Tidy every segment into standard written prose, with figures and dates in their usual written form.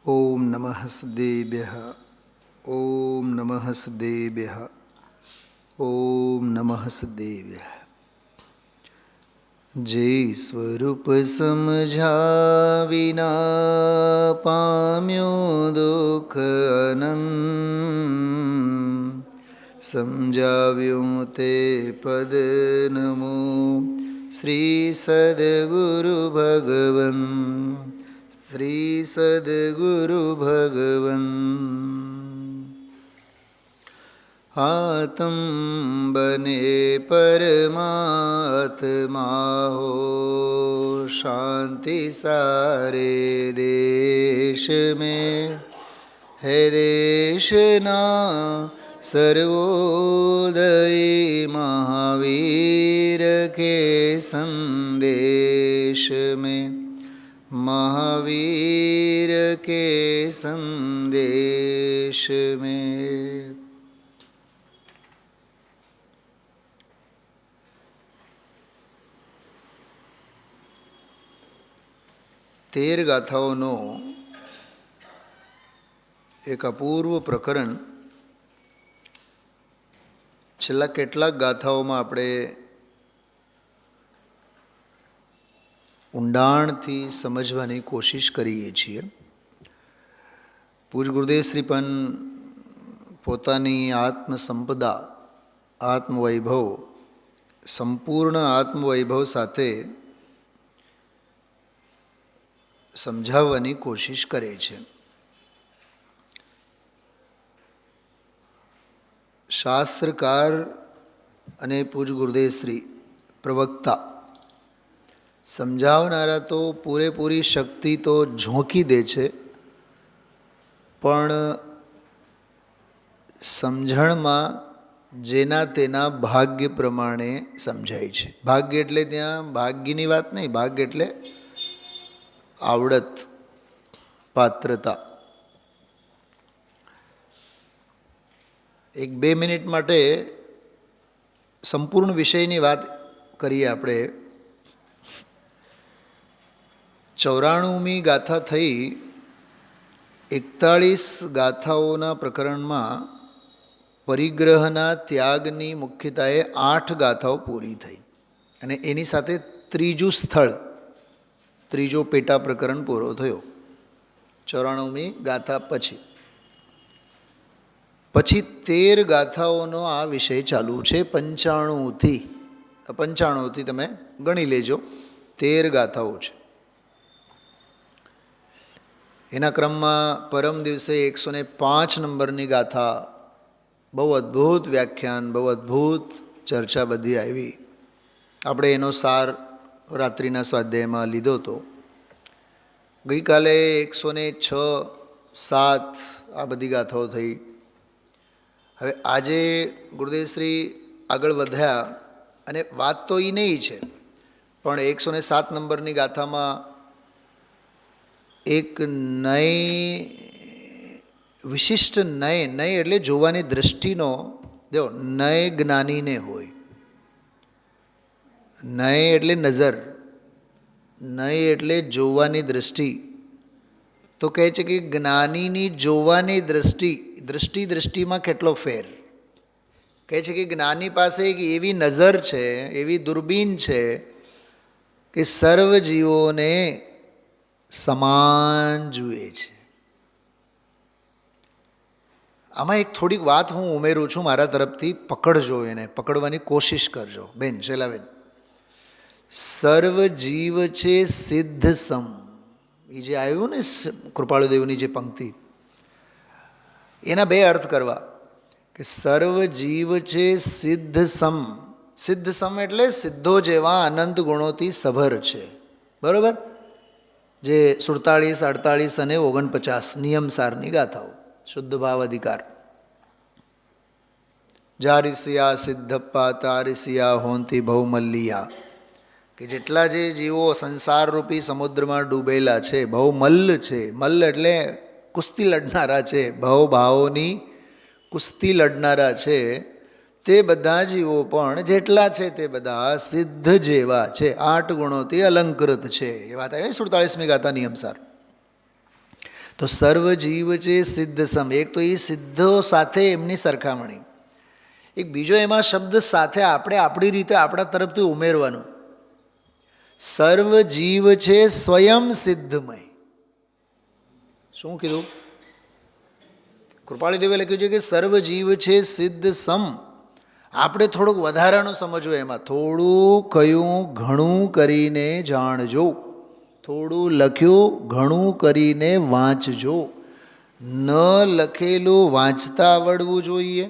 ઓમ નમઃ સદેભ્યઃ. ઓમ નમઃ સદેભ્યઃ. ઓમ નમઃ સદેભ્યઃ. જે સ્વરૂપ સમજ્યા વિના પામ્યો દુઃખ અનંત, સમજાવ્યું તે પદ નમો શ્રી સદગુરુ ભગવન. શ્રી સદગુરુ ભગવન. આત્મ બને પરમાત્મા હો, શાંતિ સારે દેશ में है देशना सर्वोदय महावीर के संदेश में. महावीर के संदेश में. તેર ગાથાઓનો એક અપૂર્વ પ્રકરણ છેલ્લા કેટલાક ગાથાઓમાં આપણે ઊંડાણથી સમજવાની કોશિશ કરીએ છીએ. પૂજ્ય ગુરુદેવ શ્રી પણ પોતાની આત્મસંપદા, આત્મવૈભવ, સંપૂર્ણ આત્મવૈભવ સાથે સમજાવવાની કોશિશ કરે છે. શાસ્ત્રકાર અને પૂજ્ય ગુરુદેવ શ્રી પ્રવક્તા સમજાવનારા તો પૂરેપૂરી શક્તિ તો ઝોંકી દે છે, પણ સમજણમાં જેના તેના ભાગ્ય પ્રમાણે સમજાય છે. ભાગ્ય એટલે ત્યાં ભાગ્યની વાત નહીં, ભાગ્ય એટલે આવડત, પાત્રતા. 1-2 મિનિટ માટે સંપૂર્ણ વિષયની વાત કરીએ આપણે. 94મી ગાથા થઈ. 41 ગાથાઓના પ્રકરણમાં પરિગ્રહના ત્યાગની મુખ્યતાએ 8 ગાથાઓ પૂરી થઈ, અને એની સાથે ત્રીજું સ્થળ, ત્રીજો પેટા પ્રકરણ પૂરો થયો 94મી ગાથા પછી. પછી 13 ગાથાઓનો આ વિષય ચાલુ છે. 95થી તમે ગણી લેજો, 13 ગાથાઓ છે. એના ક્રમમાં પરમ દિવસે 105 નંબરની ગાથા, બહુ અદ્ભુત વ્યાખ્યાન, બહુ અદ્ભુત ચર્ચા બધી આવી. આપણે એનો સાર રાત્રિના સ્વાધ્યાયમાં લીધો હતો. ગઈકાલે 106, 7 આ બધી ગાથાઓ થઈ. હવે આજે ગુરુદેવશ્રી આગળ વધ્યા, અને વાત તો એ નહીં છે, પણ 107 નંબરની ગાથામાં એક નય, વિશિષ્ટ નય, નય એટલે જોવાની દૃષ્ટિનો, જો નય જ્ઞાનીને હોય. નય એટલે નજર, નય એટલે જોવાની દૃષ્ટિ. તો કહે છે કે જ્ઞાનીની જોવાની દૃષ્ટિમાં કેટલો ફેર. કહે છે કે જ્ઞાની પાસે એક એવી નજર છે, એવી દૂરબીન છે કે સર્વ જીવોને સમાન જુએ છે. આમાં એક થોડીક વાત હું ઉમેરું છું મારા તરફથી, પકડજો, એને પકડવાની કોશિશ કરજો બેન, શૈલાબેન. સર્વ જીવ છે સિદ્ધ સમ, એ જે આવ્યું ને કૃપાળુદેવની જે પંક્તિ, એના 2 અર્થ કરવા. કે સર્વ જીવ છે સિદ્ધ સમ. સિદ્ધ સમ એટલે સિદ્ધો જેવા અનંત ગુણોથી સભર છે. બરાબર? જે 47, 48 અને 49 નિયમસારની ગાથાઓ, શુદ્ધ ભાવ અધિકાર. જારિસિયા સિદ્ધપ્પા તારિસિયા હોંતી ભવમલ્લિયા. કે જેટલા જે જીવો સંસારરૂપી સમુદ્રમાં ડૂબેલા છે, બહુ મલ્લ છે. મલ્લ એટલે કુસ્તી લડનારા છે, ભવભાવોની કુસ્તી લડનારા છે. તે બધા જીવો પણ જેટલા છે તે બધા સિદ્ધ જેવા છે, 8 ગુણોથી અલંકૃત છે. એ વાત આવી 47મી ગાથા નિયમસાર. તો સર્વ જીવ છે સિદ્ધ સમ, એક તો એ સિદ્ધો સાથે એમની સરખામણી. એક બીજો એમાં શબ્દ સાથે આપણે આપણી રીતે આપણા તરફથી ઉમેરવાનું. સર્વ જીવ છે સ્વયં સિદ્ધમય. શું કીધું? કૃપાળીદેવે લખ્યું છે કે સર્વ જીવ છે સિદ્ધ સમ. આપણે થોડુંક વધારાનું સમજવું, એમાં થોડું કયું ઘણું કરીને જાણજો, થોડું લખ્યું ઘણું કરીને વાંચજો. ન લખેલું વાંચતા આવડવું જોઈએ,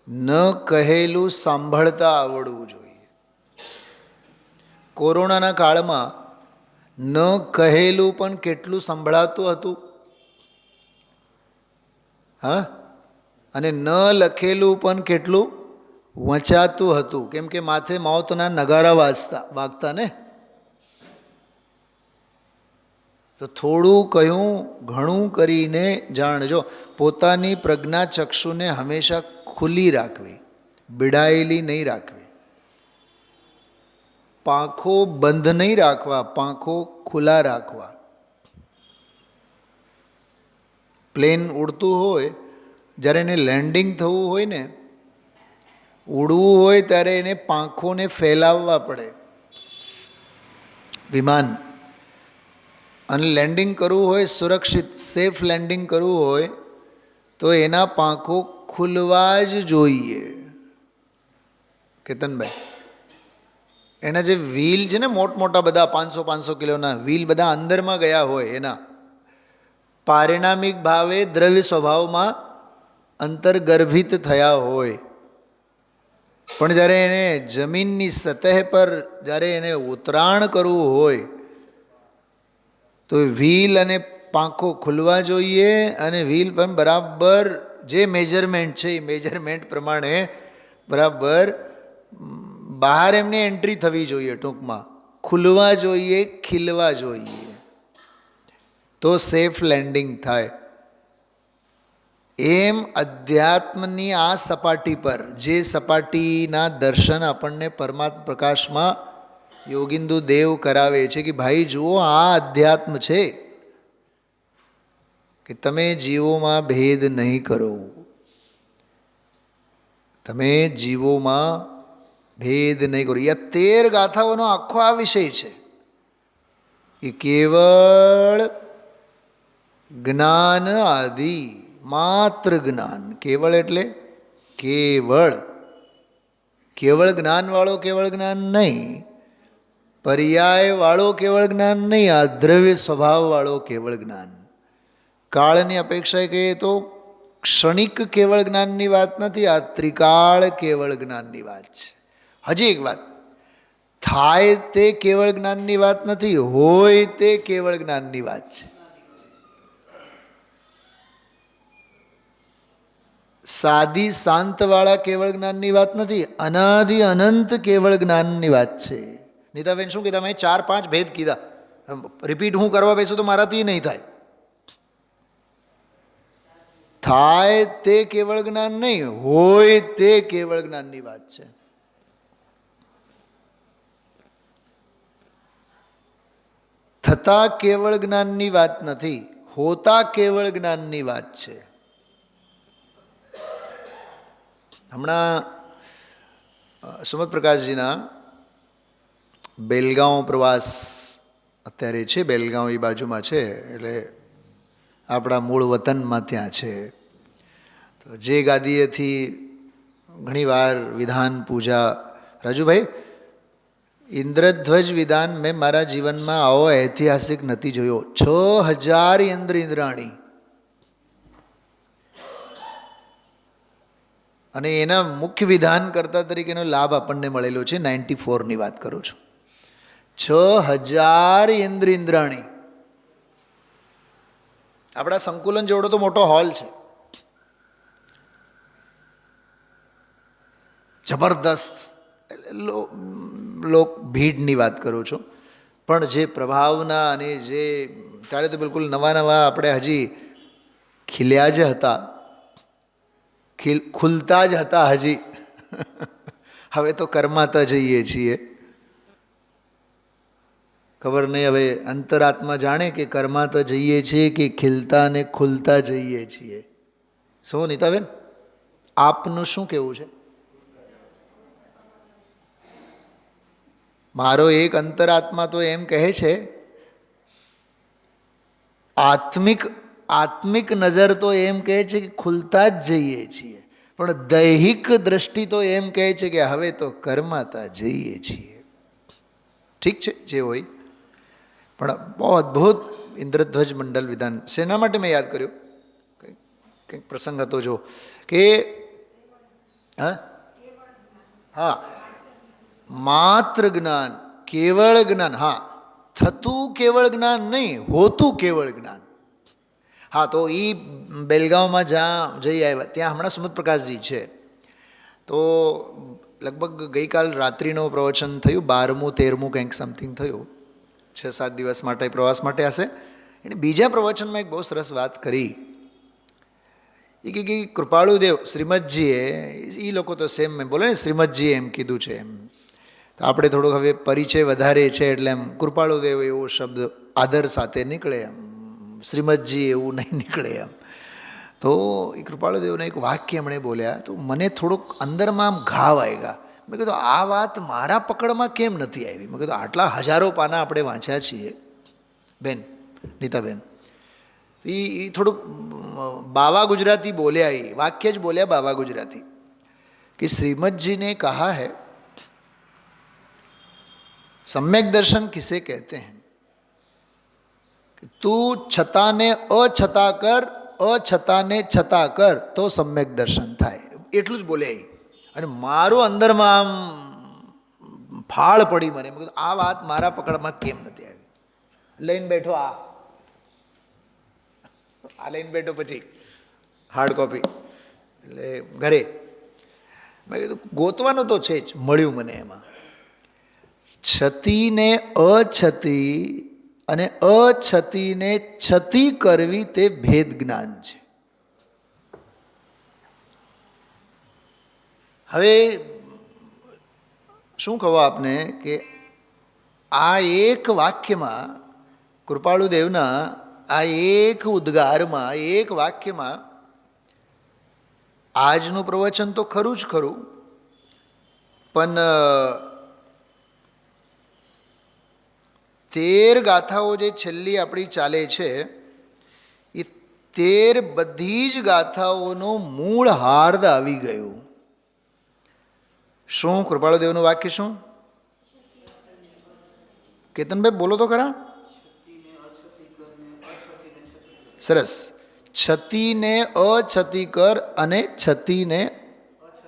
ન કહેલું સાંભળતા આવડવું જોઈએ. કોરોનાના કાળમાં ન કહેલું પણ કેટલું સંભળાતું હતું, હા, અને ન લખેલું પણ કેટલું વંચાતું હતું. કેમ કે માથે મોતના નગારા વાગતા ને. તો થોડું કયું ઘણું કરીને જાણજો. પોતાની પ્રજ્ઞા ચક્ષુને હંમેશા ખુલ્લી રાખવી, બિડાયેલી નહીં રાખવી. પાંખો બંધ નહીં રાખવા, પાંખો ખુલ્લા રાખવા. પ્લેન ઉડતું હોય, જ્યારે એને લેન્ડિંગ થવું હોય ને, ઉડવું હોય ત્યારે એને પાંખોને ફેલાવવા પડે વિમાન. અને લેન્ડિંગ કરવું હોય, સુરક્ષિત સેફ લેન્ડિંગ કરવું હોય તો એના પાંખો ખુલવા જ જોઈએ. કેતનભાઈ, એના જે વ્હીલ છે ને, મોટા બધા 500 કિલોના વ્હીલ બધા અંદરમાં ગયા હોય, એના પારિણામિક ભાવે દ્રવ્ય સ્વભાવમાં અંતર્ગર્ભિત થયા હોય, પણ જ્યારે એને જમીનની સતહ પર જ્યારે એને ઉતરાણ કરવું હોય તો વ્હીલ અને પાંખો ખુલવા જોઈએ. અને વ્હીલ પણ બરાબર જે મેજરમેન્ટ છે એ મેજરમેન્ટ પ્રમાણે બરાબર બહાર એમને એન્ટ્રી થવી જોઈએ. ટૂંકમાં ખુલવા જોઈએ, ખીલવા જોઈએ, તો સેફ લેન્ડિંગ થાય. એમ અધ્યાત્મની આ સપાટી પર, જે સપાટીના દર્શન આપણને પરમાત્મા પ્રકાશમાં યોગિંદુ દેવ કરાવે છે કે ભાઈ જુઓ, આ અધ્યાત્મ છે કે તમે જીવોમાં ભેદ નહીં કરો, તમે જીવોમાં ભેદ નહીં કરો. 13 ગાથાઓનો આખો આ વિષય છે કે કેવળ જ્ઞાન આદિ, માત્ર જ્ઞાન. કેવળ એટલે કેવળ, કેવળ જ્ઞાનવાળો કેવળ જ્ઞાન નહીં, પર્યાય વાળો કેવળ જ્ઞાન નહીં, આ દ્રવ્ય સ્વભાવવાળો કેવળ જ્ઞાન. કાળની અપેક્ષાએ કહીએ તો ક્ષણિક કેવળ જ્ઞાનની વાત નથી, આ ત્રિકાળ કેવળ જ્ઞાનની વાત છે. હજી એક વાત, થાય તે કેવળ જ્ઞાનની વાત નથી, હોય તે કેવળ જ્ઞાનની વાત છે. સાદી શાંતવાળા કેવળ જ્ઞાનની વાત નથી, અનાદિ અનંત કેવળ જ્ઞાનની વાત છે. નીતાબેન શું કીધા? મેં 4-5 ભેદ કીધા, રિપીટ હું કરવા બેસું તો મારાથી નહીં થાય. થાય તે કેવળ જ્ઞાન નહીં, હોય તે કેવળ જ્ઞાનની વાત છે. થતા કેવળ જ્ઞાનની વાત નથી, હોતા કેવળ જ્ઞાનની વાત છે. હમણાં સુમત પ્રકાશજીના બેલગાંવ પ્રવાસ અત્યારે છે. બેલગાંવ એ બાજુમાં છે, એટલે આપણા મૂળ વતનમાં ત્યાં છે. તો જે ગાદીએથી ઘણીવાર વિધાન પૂજા, રાજુભાઈ, ઇન્દ્રધ્વજ વિધાન મેં મારા જીવનમાં આવો ઐતિહાસિક નથી જોયો. 6000 ઇન્દ્રાણી, અને એના મુખ્ય વિધાનકર્તા તરીકેનો લાભ આપણને મળેલો છે. 94ની વાત કરું છું. 6000 ઇન્દ્રાણી. આપણા સંકુલન જેવડો તો મોટો હોલ છે, જબરદસ્ત લોક ભીડની વાત કરું છું. પણ જે પ્રભાવના અને જે ત્યારે તો બિલકુલ નવા આપણે હજી ખીલ્યા જ હતા, ખુલતા જ હતા હજી. હવે તો કરમાતા જઈએ છીએ. ખબર નહીં હવે અંતરાત્મા જાણે કે કર્માતા જઈએ છીએ કે ખીલતા ને ખુલતા જઈએ છીએ. શું નીતાબેન, આપનું શું કહેવું છે? મારો એક અંતરાત્મા તો એમ કહે છે, આત્મિક નજર તો એમ કહે છે કે ખુલતા જ જઈએ છીએ, પણ દૈહિક દ્રષ્ટિ તો એમ કહે છે કે હવે તો કર્માતા જઈએ છીએ. ઠીક છે, જે હોય. પણ બહુ અદ્ભુત ઇન્દ્રધ્વજ મંડલ વિધાન. શેના માટે મેં યાદ કર્યું? કંઈક પ્રસંગ હતો જો કે હા માત્ર જ્ઞાન, કેવળ જ્ઞાન. હા, થતું કેવળ જ્ઞાન નહીં, હોતું કેવળ જ્ઞાન. હા, તો એ બેલગાંવમાં જ્યાં જઈ આવ્યા ત્યાં હમણાં સુમત પ્રકાશજી છે, તો લગભગ ગઈકાલ રાત્રિનો પ્રવચન થયું, 12મું 13મું કંઈક સમથિંગ થયું, 6-7 દિવસ માટે પ્રવાસ માટે હશે. એને બીજા પ્રવચનમાં એક બહુ સરસ વાત કરી. એ કે કૃપાળુદેવ શ્રીમદજીએ, એ લોકો તો સેમ મેં બોલે ને શ્રીમદજીએ એમ કીધું છે એમ, તો આપણે થોડોક હવે પરિચય વધારે છે એટલે એમ કૃપાળુદેવ એવો શબ્દ આદર સાથે નીકળે, એમ શ્રીમદજી એવું નહીં નીકળે એમ. તો એ કૃપાળુદેવને એક વાક્ય એમણે બોલ્યા, તો મને થોડુંક અંદરમાં આમ ઘાવ આવ્યા. મેં કીધું આ વાત મારા પકડમાં કેમ નથી આવી? મેં કીધું આટલા હજારો પાના આપણે વાંચ્યા છીએ બેન નીતાબેન. એ થોડુંક બાવા ગુજરાતી બોલ્યા, એ વાક્ય જ બોલ્યા બાવા ગુજરાતી કે श्रीमद जी ने कहा है सम्यक दर्शन किसे कहते हैं, તું છતાને અછતા કર, અછતાને છતા કર તો સમ્યક દર્શન થાય. એટલું જ બોલ્યા. અને મારું અંદરમાં આમ ફાળ પડી મને. મેં કીધું આ વાત મારા પકડમાં કેમ નથી આવી? લઈને બેઠો આ લઈને બેઠો, પછી હાર્ડ કોપી એટલે ઘરે મેં કીધું ગોતવાનું તો છે જ. મળ્યું મને એમાં છતીને અછતી અને અછતીને છતી કરવી તે ભેદ જ્ઞાન છે. હવે શું કહો આપને કે આ એક વાક્યમાં, કૃપાળુદેવના આ એક ઉદ્ગારમાં, એક વાક્યમાં આજનું પ્રવચન તો ખરું જ ખરું, પણ 13 ગાથાઓ જે છેલ્લી આપણી ચાલે છે, એ 13 બધી જ ગાથાઓનો મૂળ હાર્દ આવી ગયું. શું કૃપાળુદેવનું વાક્ય શું? કેતનભાઈ બોલો તો ખરા. સરસ. છતીને અછતી કર અને છતીને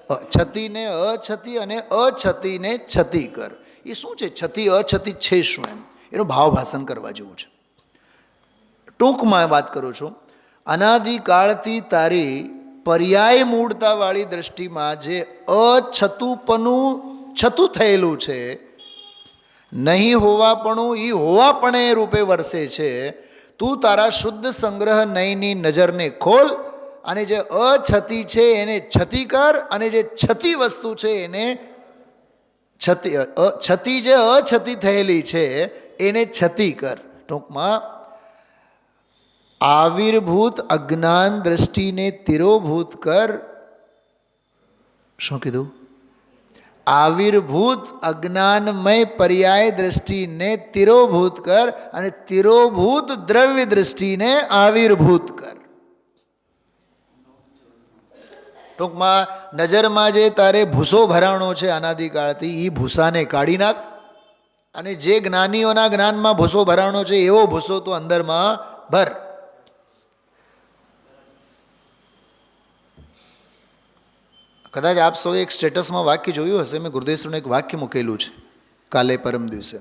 અછતી અને અછતીને છતી કર. એ શું છે? છતી અછતી છે શું? એનું ભાવભાષણ કરવા જેવું છે. ટૂંકમાં વાત કરું છું. અનાદિકાળથી તારી પર્યાય મૂળતાવાળી દ્રષ્ટિમાં જે અછતુંપણું છતું થયેલું છે, નહીં હોવાપણું એ હોવાપણે રૂપે વરસે છે. તું તારા શુદ્ધ સંગ્રહ નયની નજરને ખોલ અને જે અછતી છે એને છતી કર, અને જે છતી વસ્તુ છે એને છતી જે અછતી થયેલી છે એને છતી કર. ટૂંકમાં આવિર્ભૂત અજ્ઞાન દ્રષ્ટિને તિરોભૂત કર. શું કીધું? આવિર્ભૂત અજ્ઞાનમય પર્યાય દ્રષ્ટિને તિરોભૂત કર અને તિરોભૂત દ્રવ્ય દ્રષ્ટિને આવિર્ભૂત કર. ટૂંકમાં નજરમાં જે તારે ભૂસો ભરાણો છે અનાદિકાળથી, એ ભૂસાને કાઢી નાખ, અને જે જ્ઞાનીઓના જ્ઞાનમાં ભૂસો ભરાણો છે એવો ભૂસો તો અંદરમાં ભર. કદાચ આપ સૌએ એક સ્ટેટસમાં વાક્ય જોયું હશે, મેં ગુરુદેવશ્રીનું એક વાક્ય મૂકેલું છે કાલે પરમ દિવસે.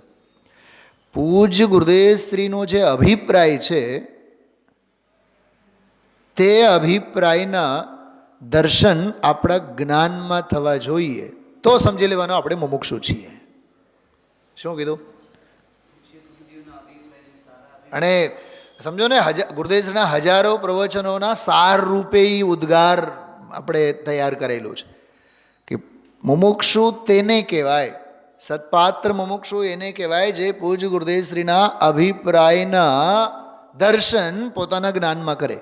પૂજ્ય ગુરુદેવશ્રીનો જે અભિપ્રાય છે તે અભિપ્રાયના દર્શન આપણા જ્ઞાનમાં થવા જોઈએ, તો સમજી લેવાનું આપણે મુમુક્ષુ છીએ. શું કીધું? અને સમજો ને, ગુરુદેવશ્રીના હજારો પ્રવચનોના સાર રૂપે ઉદ્ગાર આપણે તૈયાર કરેલું છે કે મુમુક્ષુ તેને કહેવાય, સત્પાત્ર મુમુક્ષુ એને કહેવાય જે પૂજ ગુરુદેવશ્રીના અભિપ્રાયના દર્શન પોતાના જ્ઞાનમાં કરે,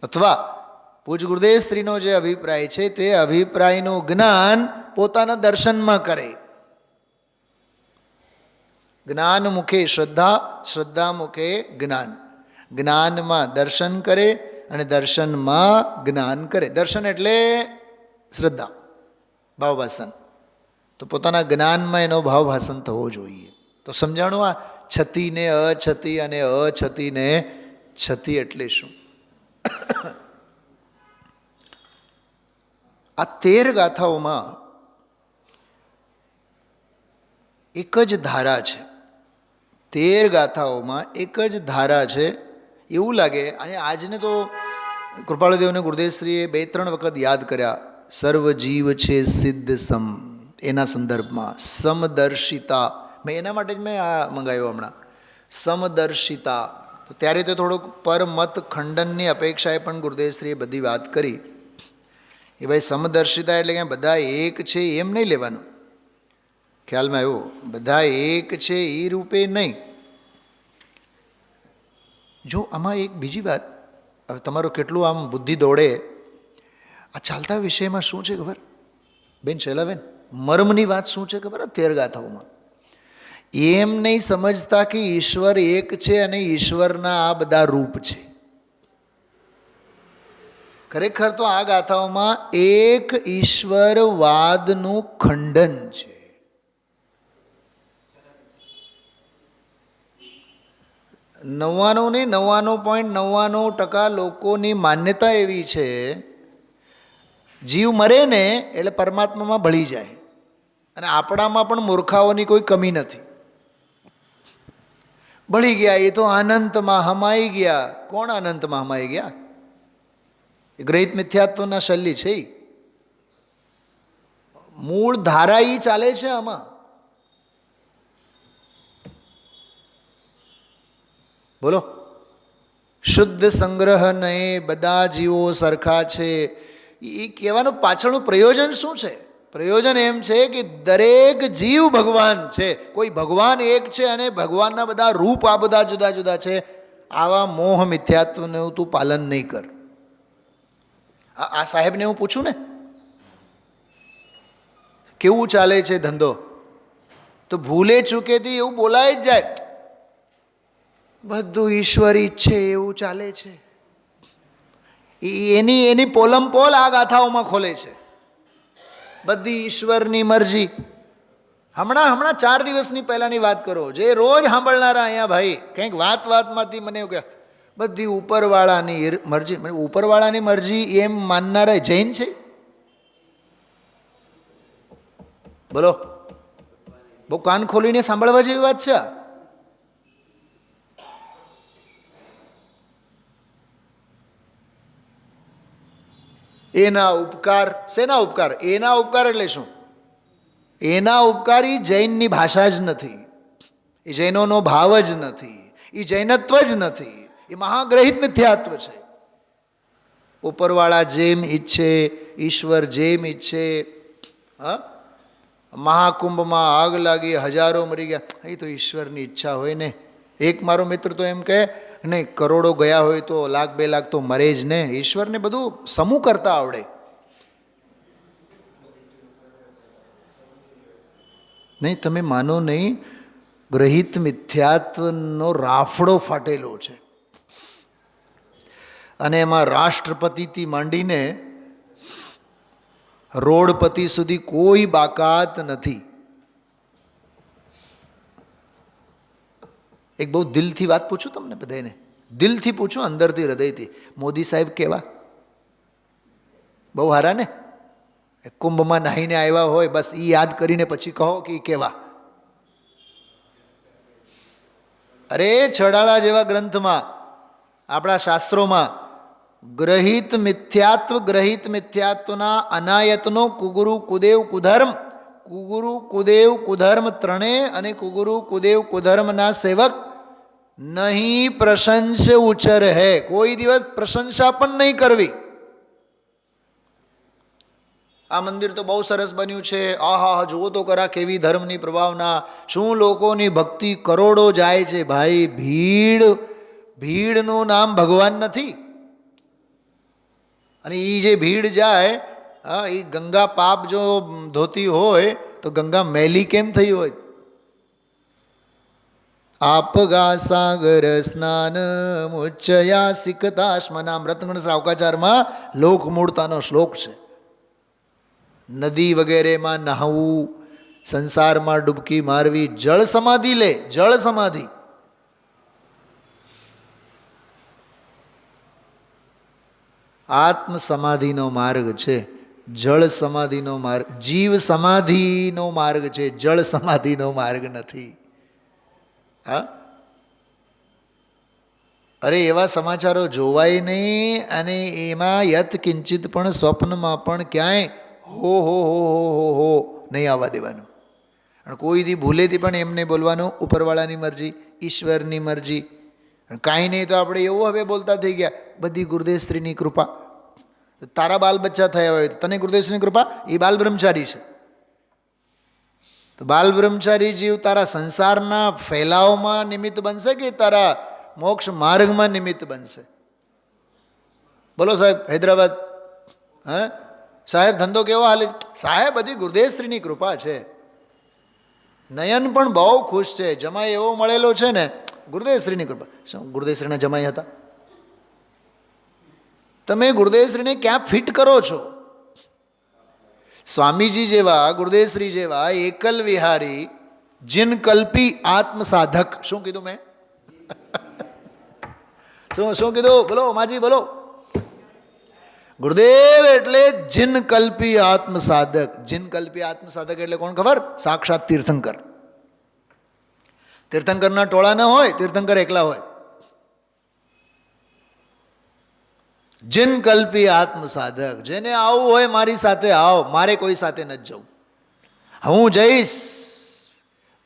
અથવા પૂજ ગુરુદેવશ્રીનો જે અભિપ્રાય છે તે અભિપ્રાયનું જ્ઞાન પોતાના દર્શનમાં કરે. જ્ઞાન મુખે શ્રદ્ધા, શ્રદ્ધા મુખે જ્ઞાન. જ્ઞાનમાં દર્શન કરે અને દર્શનમાં જ્ઞાન કરે. દર્શન એટલે શ્રદ્ધા, ભાવભાસન. તો પોતાના જ્ઞાનમાં એનો ભાવભાસન થવો જોઈએ. તો સમજાણું આ છતી ને અછતી અને અછતી ને છતી એટલે શું? આ 13 ગાથાઓમાં એક જ ધારા છે. 13 ગાથાઓમાં એક જ ધારા છે. એવું લાગે, અને આજને તો કૃપાળુદેવને ગુરુદેવશ્રીએ 2-3 વખત યાદ કર્યા. સર્વ જીવ છે સિદ્ધ સમ, એના સંદર્ભમાં સમદર્શિતા. મેં એના માટે જ મેં આ મંગાવ્યો હમણાં, સમદર્શિતા. તો ત્યારે તો થોડુંક પરમત ખંડનની અપેક્ષાએ પણ ગુરુદેવશ્રીએ બધી વાત કરી. એ ભાઈ સમદર્શિતા એટલે કે બધા એક છે એમ નહીં લેવાનું. ખ્યાલમાં આવ્યો? બધા એક છે એ રૂપે નહીં. જો આમાં એક બીજી વાત, હવે તમારું કેટલું આમ બુદ્ધિ દોડે. આ ચાલતા વિષયમાં શું છે ખબર બેન શૈલાબેન? મર્મની વાત શું છે ખબર? 13 ગાથાઓમાં એમ નહીં સમજતા કે ઈશ્વર એક છે અને ઈશ્વરના આ બધા રૂપ છે. ખરેખર તો આ ગાથાઓમાં એક ઈશ્વરવાદનું ખંડન છે. 99.99% લોકોની માન્યતા એવી છે, જીવ મરે ને એટલે પરમાત્મામાં ભળી જાય, અને આપણામાં પણ મૂર્ખાઓની કોઈ કમી નથી. ભળી ગયા એ તો અનંતમાં હમાઈ ગયા. કોણ અનંતમાં હમાઈ ગયા? એ ગ્રહિત મિથ્યાત્વના શૈલી છે. મૂળ ધારા એ ચાલે છે આમાં. બોલો, શુદ્ધ સંગ્રહ નહીં, બધા જીવો સરખા છે. એ કહેવાનું પાછળનું પ્રયોજન શું છે? પ્રયોજન એમ છે કે દરેક જીવ ભગવાન છે. કોઈ ભગવાન એક છે અને ભગવાનના બધા રૂપ આ બધા જુદા જુદા છે. આવા મોહ મિથ્યાત્વનું તું પાલન નહીં કર. આ સાહેબને હું પૂછું ને, કેવું ચાલે છે ધંધો, તો ભૂલે ચૂકેથી એવું બોલાય જ જાય, બધું ઈશ્વર ઈચ્છે એવું ચાલે છે. એની પોલમ પોલ આ ગાથાઓમાં ખોલે છે. બધી ઈશ્વરની મરજી. હમણાં 4 દિવસની પહેલાંની વાત કરો, જે રોજ સાંભળનારા અહીંયા ભાઈ કંઈક વાતમાંથી મને એવું કહે બધી ઉપરવાળાની મરજી. ઉપરવાળાની મરજી એમ માનનારા જૈન છે? બોલો, બહુ કાન ખોલીને સાંભળવા જેવી વાત છે. એના ઉપકાર. શેના ઉપકાર? એના ઉપકાર એટલે શું? એના ઉપકાર એ જૈનની ભાષા જ નથી, એ જૈનોનો ભાવ જ નથી, એ જૈનત્વ જ નથી, એ મહાગ્રહિત મિથ્યાત્વ છે. ઉપરવાળા જેમ ઈચ્છે, ઈશ્વર જેમ ઈચ્છે. હા, મહાકુંભમાં આગ લાગી, હજારો મરી ગયા, એ તો ઈશ્વરની ઈચ્છા હોય ને. એક મારો મિત્ર તો એમ કહે, નહીં કરોડો ગયા હોય તો 1,00,000-2 લાખ તો મરે જ ને. ઈશ્વરને બધું સમૂહ કરતા આવડે. નહીં, તમે માનો નહીં, ગ્રહિત મિથ્યાત્વનો રાફડો ફાટેલો છે. અને એમાં રાષ્ટ્રપતિથી માંડીને રોડપતિ સુધી કોઈ બાકાત નથી. એક બહુ દિલથી વાત પૂછું તમને બધાને, દિલથી પૂછું, અંદરથી, હૃદયથી. મોદી સાહેબ કેવા? બહુ હારા ને? કુંભમાં નાહીને આવ્યા હોય, બસ એ યાદ કરીને પછી કહો કે એ કેવા. અરે છડાળા જેવા ગ્રંથમાં, આપણા શાસ્ત્રોમાં ગ્રહિત મિથ્યાત્વના અનાયતનો કુગુરુ કુદેવ કુધર્મ, કુગુરુ કુદેવ કુધર્મ ત્રણે અને કુગુરુ કુદેવ કુધર્મના સેવક નહીં પ્રશંસ ઉચર હે. કોઈ દિવસ પ્રશંસા પણ નહીં કરવી. આ મંદિર તો બહુ સરસ બન્યું છે, આહા જુઓ તો ખરા કેવી ધર્મની પ્રભાવના, શું લોકોની ભક્તિ કરોડો જાય છે. ભાઈ ભીડનું નામ ભગવાન નથી. અને એ જે ભીડ જાય, હા, એ ગંગા પાપ જો ધોતી હોય તો ગંગા મેલી કેમ થઈ હોય? આપગા સાગર સ્નાન મુચ્ચયા સિકતાશ્મના રત્નગણ શ્રાવકાચારમાં લોકમૂળતાનો શ્લોક છે. નદી વગેરેમાં નહાવું, સંસારમાં ડૂબકી મારવી, જળ સમાધિ લે, જળ સમાધિ. આત્મ સમાધિનો માર્ગ છે, જળ સમાધિનો માર્ગ, જીવ સમાધિનો માર્ગ છે, જળ સમાધિનો માર્ગ નથી. હા, અરે એવા સમાચારો જોવાય નહીં. અને એમાં યત કિંચિત પણ સ્વપ્નમાં પણ ક્યાંય હો હો હો હો હો નહીં આવવા દેવાનું. અને કોઈ દી ભૂલેથી પણ એમને બોલવાનું ઉપરવાળાની મરજી, ઈશ્વરની મરજી. કાંઈ નહીં તો આપણે એવું હવે બોલતા થઈ ગયા, બધી ગુરુદેવશ્રીની કૃપા. તારા બાલ બચ્ચા થયા હોય તો તને ગુરુદેવશ્રીની કૃપા, એ બાલ બ્રહ્મચારી છે. તો બાલ બ્રહ્મચારી જીવ તારા સંસારના ફેલાવમાં નિમિત્ત બનશે કે તારા મોક્ષ માર્ગમાં નિમિત્ત બનશે? બોલો સાહેબ. હૈદરાબાદ, હા સાહેબ ધંધો કેવો હાલે? સાહેબ બધી ગુરુદેવશ્રીની કૃપા છે. નયન પણ બહુ ખુશ છે, જમાઈ એવો મળેલો છે ને, ગુરુદેવશ્રીની કૃપા. શું ગુરુદેવશ્રીના જમાઈ હતા? તમે ગુરુદેવશ્રીને ક્યાં ફિટ કરો છો? સ્વામીજી જેવા, ગુરુદેવશ્રી જેવા એકલ વિહારી, જીન કલ્પી આત્મ સાધક. શું કીધું મેં? શું કીધું? બોલો માજી બોલો. ગુરુદેવ એટલે જીન કલ્પી આત્મ સાધક. જીન કલ્પી આત્મ સાધક એટલે કોણ ખબર? સાક્ષાત તીર્થંકર. તીર્થંકરના ટોળા ન હોય, તીર્થંકર એકલા હોય. જીન કલ્પી આત્મ સાધક. જેને આવું હોય મારી સાથે આવો, મારે કોઈ સાથે નથી જવું. હું જઈશ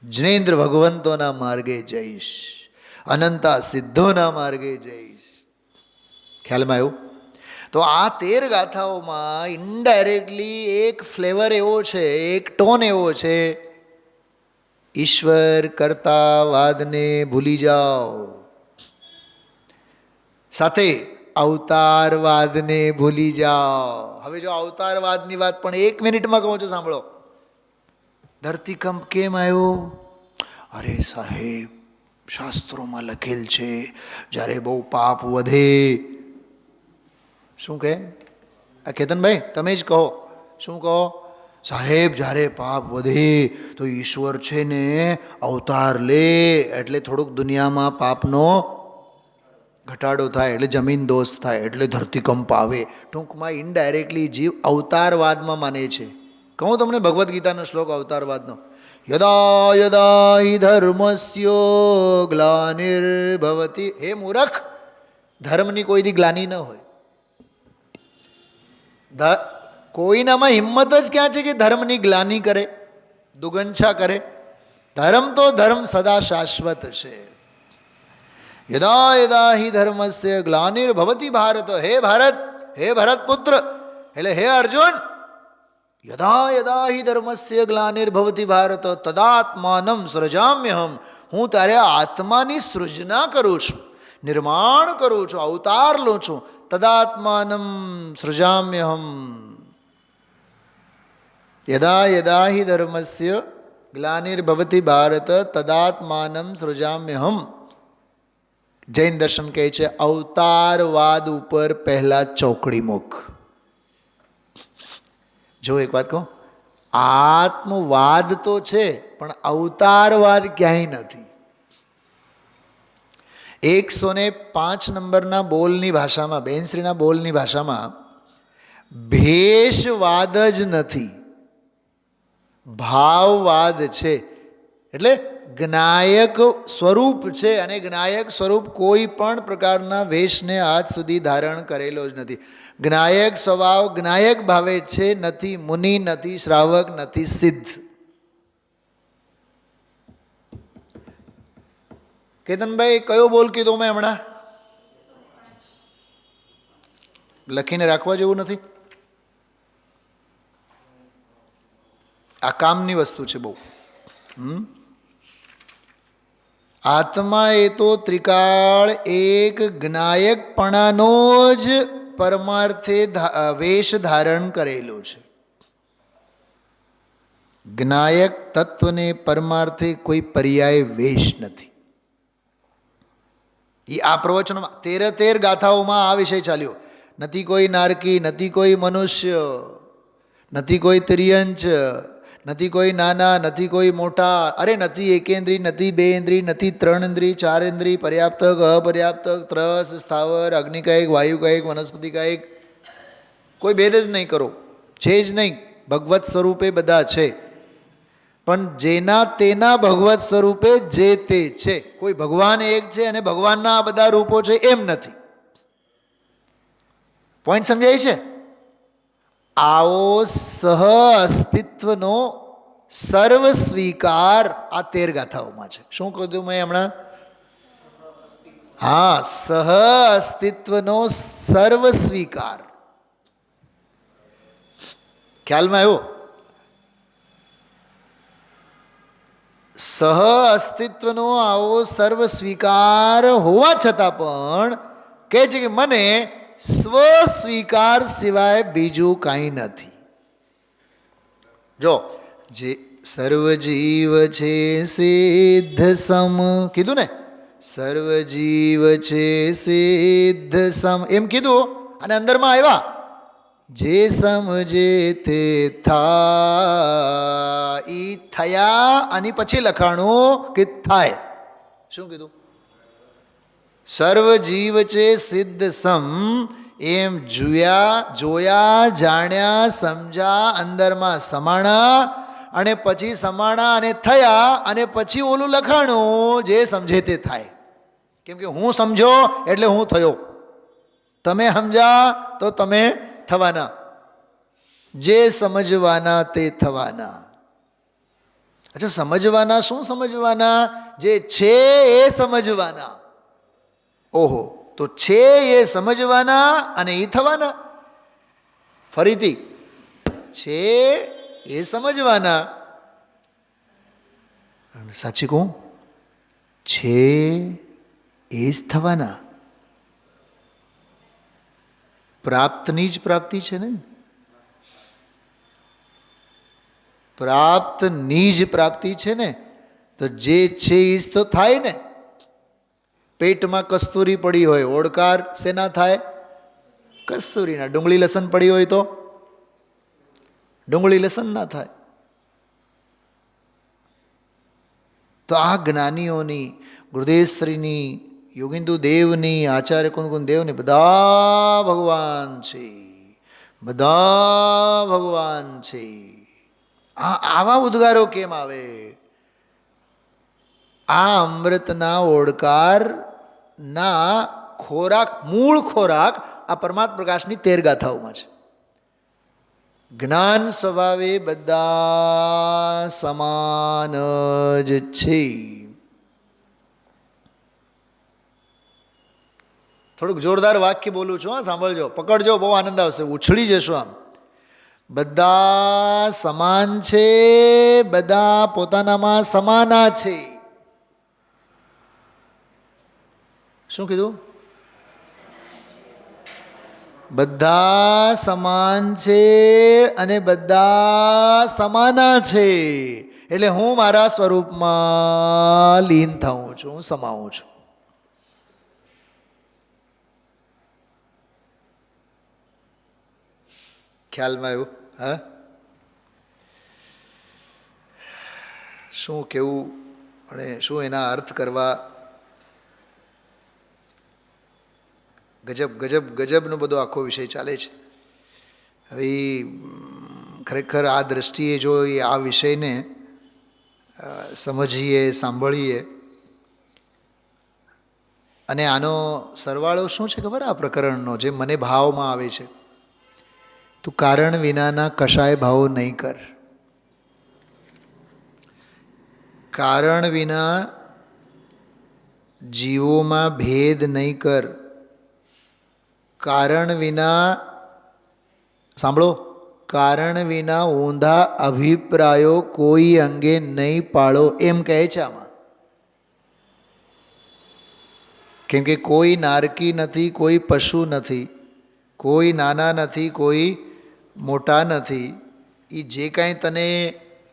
જૈનેન્દ્ર ભગવંતોના માર્ગે જઈશ, અનંતા સિદ્ધોના માર્ગે જઈશ. ખ્યાલમાં આવ્યું? તો આ 13 ગાથાઓમાં ઇનડાયરેક્ટલી એક ફ્લેવર એવો છે, એક ટોન એવો છે, ઈશ્વર કરતા વાદને ભૂલી જાઓ, સાથે અવતારવાદને ભૂલી જાઓ. હવે જો અવતારવાદની વાત પણ 1 મિનિટમાં કહું છું, સાંભળો. ધરતીકંપ કેમ આવ્યો? અરે સાહેબ, શાસ્ત્રોમાં લખેલ છે જ્યારે બહુ પાપ વધે. શું કહે આ કેતનભાઈ? તમે જ કહો. શું કહો? સાહેબ જ્યારે પાપ વધે તો ઈશ્વર છે ને અવતાર લે, એટલે થોડુંક દુનિયામાં પાપનો ઘટાડો થાય, એટલે જમીન દોષ થાય, એટલે ધરતીકંપ આવે. ટૂંકમાં ઇનડાયરેક્ટલી જીવ અવતારવાદમાં માને છે. કહું તમને ભગવદ્ ગીતાનો શ્લોક અવતારવાદનો. યદા યદા હિ ધર્મસ્ય ગ્લાનિર્ભવતિ. હે મૂર્ખ, ધર્મની કોઈ દી ગ્લાની ન હોય. કોઈનામાં હિંમત જ ક્યાં છે કે ધર્મની ગ્લાની કરે, દુગંછા કરે? ધર્મ તો ધર્મ સદા શાશ્વત છે. યદા યદા હિ ધર્મસ્ય ગ્લાનિર્ભવતિ ભારત. હે ભારત, હે ભરત પુત્ર, એટલે હે અર્જુન, યદા યદા હિ ધર્મસ્ય ગ્લાનિર્ભવતિ ભારત તદાત્માનમ સૃજામ્યહમ. હું તારે આત્માની સૃજના કરું છું, નિર્માણ કરું છું, અવતાર લઉં છું. તદાત્માનમ સૃજામ્યહમ. યદા યદા હિ ધર્મસ્ય ગ્લાનિર્ભવતિ ભારત તદાત્માનમ સૃજામ્યહમ. જૈન દર્શન કહે છે અવતારવાદ ઉપર પહેલા ચોકડી મૂક. જો એક વાત કહું, આત્મવાદ તો છે પણ અવતારવાદ ક્યાંય નથી. 105 નંબરના બોલની ભાષામાં, બેનશ્રીના બોલની ભાષામાં ભેષવાદ જ નથી, ભાવવાદ છે. એટલે જ્ઞાયક સ્વરૂપ છે, અને જ્ઞાયક સ્વરૂપ કોઈ પણ પ્રકારના વેશને આજ સુધી ધારણ કરેલો જ નથી. જ્ઞાયક સ્વભાવ જ્ઞાયક ભાવે છે, નથી મુનિ, નથી શ્રાવક, નથી સિદ્ધ. કેતનભાઈ કયો બોલ કીધો મેં હમણાં? લખીને રાખવા જેવું નથી. આ કામની વસ્તુ છે બહુ. આત્મા એ તો ત્રિકાળ એક જ્ઞાયકપણાનો જ પરમાર્થે વેશ ધારણ કરેલો છે. જ્ઞાયક તત્વને પરમાર્થે કોઈ પર્યાય વેશ નથી. એ આ પ્રવચનમાં 13 ગાથાઓમાં આ વિષય ચાલ્યો. નથી કોઈ નારકી, નથી કોઈ મનુષ્ય, નથી કોઈ તિર્યંચ, નથી કોઈ નાના, નથી કોઈ મોટા. અરે નથી એકેન્દ્રી, નથી બેઇન્દ્રી, નથી 3 ઇન્દ્રી, 4 ઇન્દ્રી, પર્યાપ્તક, અપર્યાપ્તક, ત્રસ, સ્થાવર, અગ્નિકાયિક, વાયુકાયિક, વનસ્પતિકાયિક, કોઈ ભેદ જ નહીં કરો. છે જ નહીં. ભગવત સ્વરૂપે બધા છે, પણ જેના તેના ભગવત સ્વરૂપે જે તે છે. કોઈ ભગવાન એક છે અને ભગવાનના આ બધા રૂપો છે એમ નથી. પોઈન્ટ સમજાય છે? આવો સહ અસ્તિત્વનો સર્વ સ્વીકાર આ 13 ગાથાઓમાં છે. શું કહ્યું મેં હમણાં? હા, સહ અસ્તિત્વનો સર્વ સ્વીકાર. ખ્યાલમાં આવ્યો? સહ અસ્તિત્વનો આવો સર્વ સ્વીકાર હોવા છતાં પણ કહે છે કે મને સ્વ સ્વીકાર સિવાય બીજું કાંઈ નથી. જો જે સર્વ જીવ છે સિદ્ધ સમ કીધું ને, સર્વ જીવ છે સિદ્ધ સમ એમ કીધું, અને અંદરમાં આવ્યા જે સમજે તે થાય થયા, અને પછી લખાણું કે થાય. શું કીધું? સર્વ જીવ છે સિદ્ધ સમ એમ જોયા, જાણ્યા, સમજ્યા, અંદરમાં સમાણા, અને પછી સમાણા અને થયા, અને પછી ઓલું લખાણું જે સમજે તે થાય. કેમ કે હું સમજો એટલે હું થયો, તમે સમજ્યા તો તમે થવાના, જે સમજવાના તે થવાના. અચ્છા, સમજવાના શું સમજવાના? જે છે એ સમજવાના. ઓહો, તો છે એ સમજવાના અને એ થવાના. ફરીથી, છે એ સમજવાના. સાચી કહું, છે એ જ થવાના. પ્રાપ્તની જ પ્રાપ્તિ છે ને, પ્રાપ્તની જ પ્રાપ્તિ છે ને. તો જે છે એ જ તો થાય ને. પેટમાં કસ્તુરી પડી હોય, ઓડકાર શેના થાય? કસ્તુરીના. ડુંગળી લસણ પડી હોય તો ડુંગળી લસણ ના થાય. તો આ જ્ઞાનીઓની, ગુરુદેવશ્રીની, યોગિંદુ દેવની, આચાર્ય કુંદકુંદ દેવની, બધા ભગવાન છે, બધા ભગવાન છે. આવા ઉદ્ગારો કેમ આવે? આ અમૃતના ઓડકારના ખોરાક, મૂળ ખોરાક આ પરમાત્મા પ્રકાશની 13 ગાથાઓમાં છે. જ્ઞાન સ્વભાવે બધા સમાન જ છે. થોડુંક જોરદાર વાક્ય બોલું છું, હા, સાંભળજો, પકડજો, બહુ આનંદ આવશે, ઉછળી જશો આમ. બધા સમાન છે, બધા પોતાનામાં સમાના છે. શું કીધું? બધા સમાન છે અને બધા સમાના છે. એટલે હું મારા સ્વરૂપમાં લીન થાઉં છું, સમાવું છું. ખ્યાલમાં આવ્યું? હા, શું કેવું અને શું એના અર્થ કરવા? ગજબ ગજબ ગજબનો બધો આખો વિષય ચાલે છે. હવે ખરેખર આ દ્રષ્ટિએ જો આ વિષયને સમજીએ, સાંભળીએ, અને આનો સરવાળો શું છે ખબર? આ પ્રકરણનો જે મને ભાવમાં આવે છે, તું કારણ વિનાના કશાય ભાવ નહીં કર. કારણ વિના જીવોમાં ભેદ નહીં કર. કારણ વિના, સાંભળો, કારણ વિના ઊંધા અભિપ્રાયો કોઈ અંગે નહીં પાળો, એમ કહે છે આમાં. કેમ કે કોઈ નારકી નથી, કોઈ પશુ નથી, કોઈ નાના નથી, કોઈ મોટા નથી. એ જે કાંઈ તને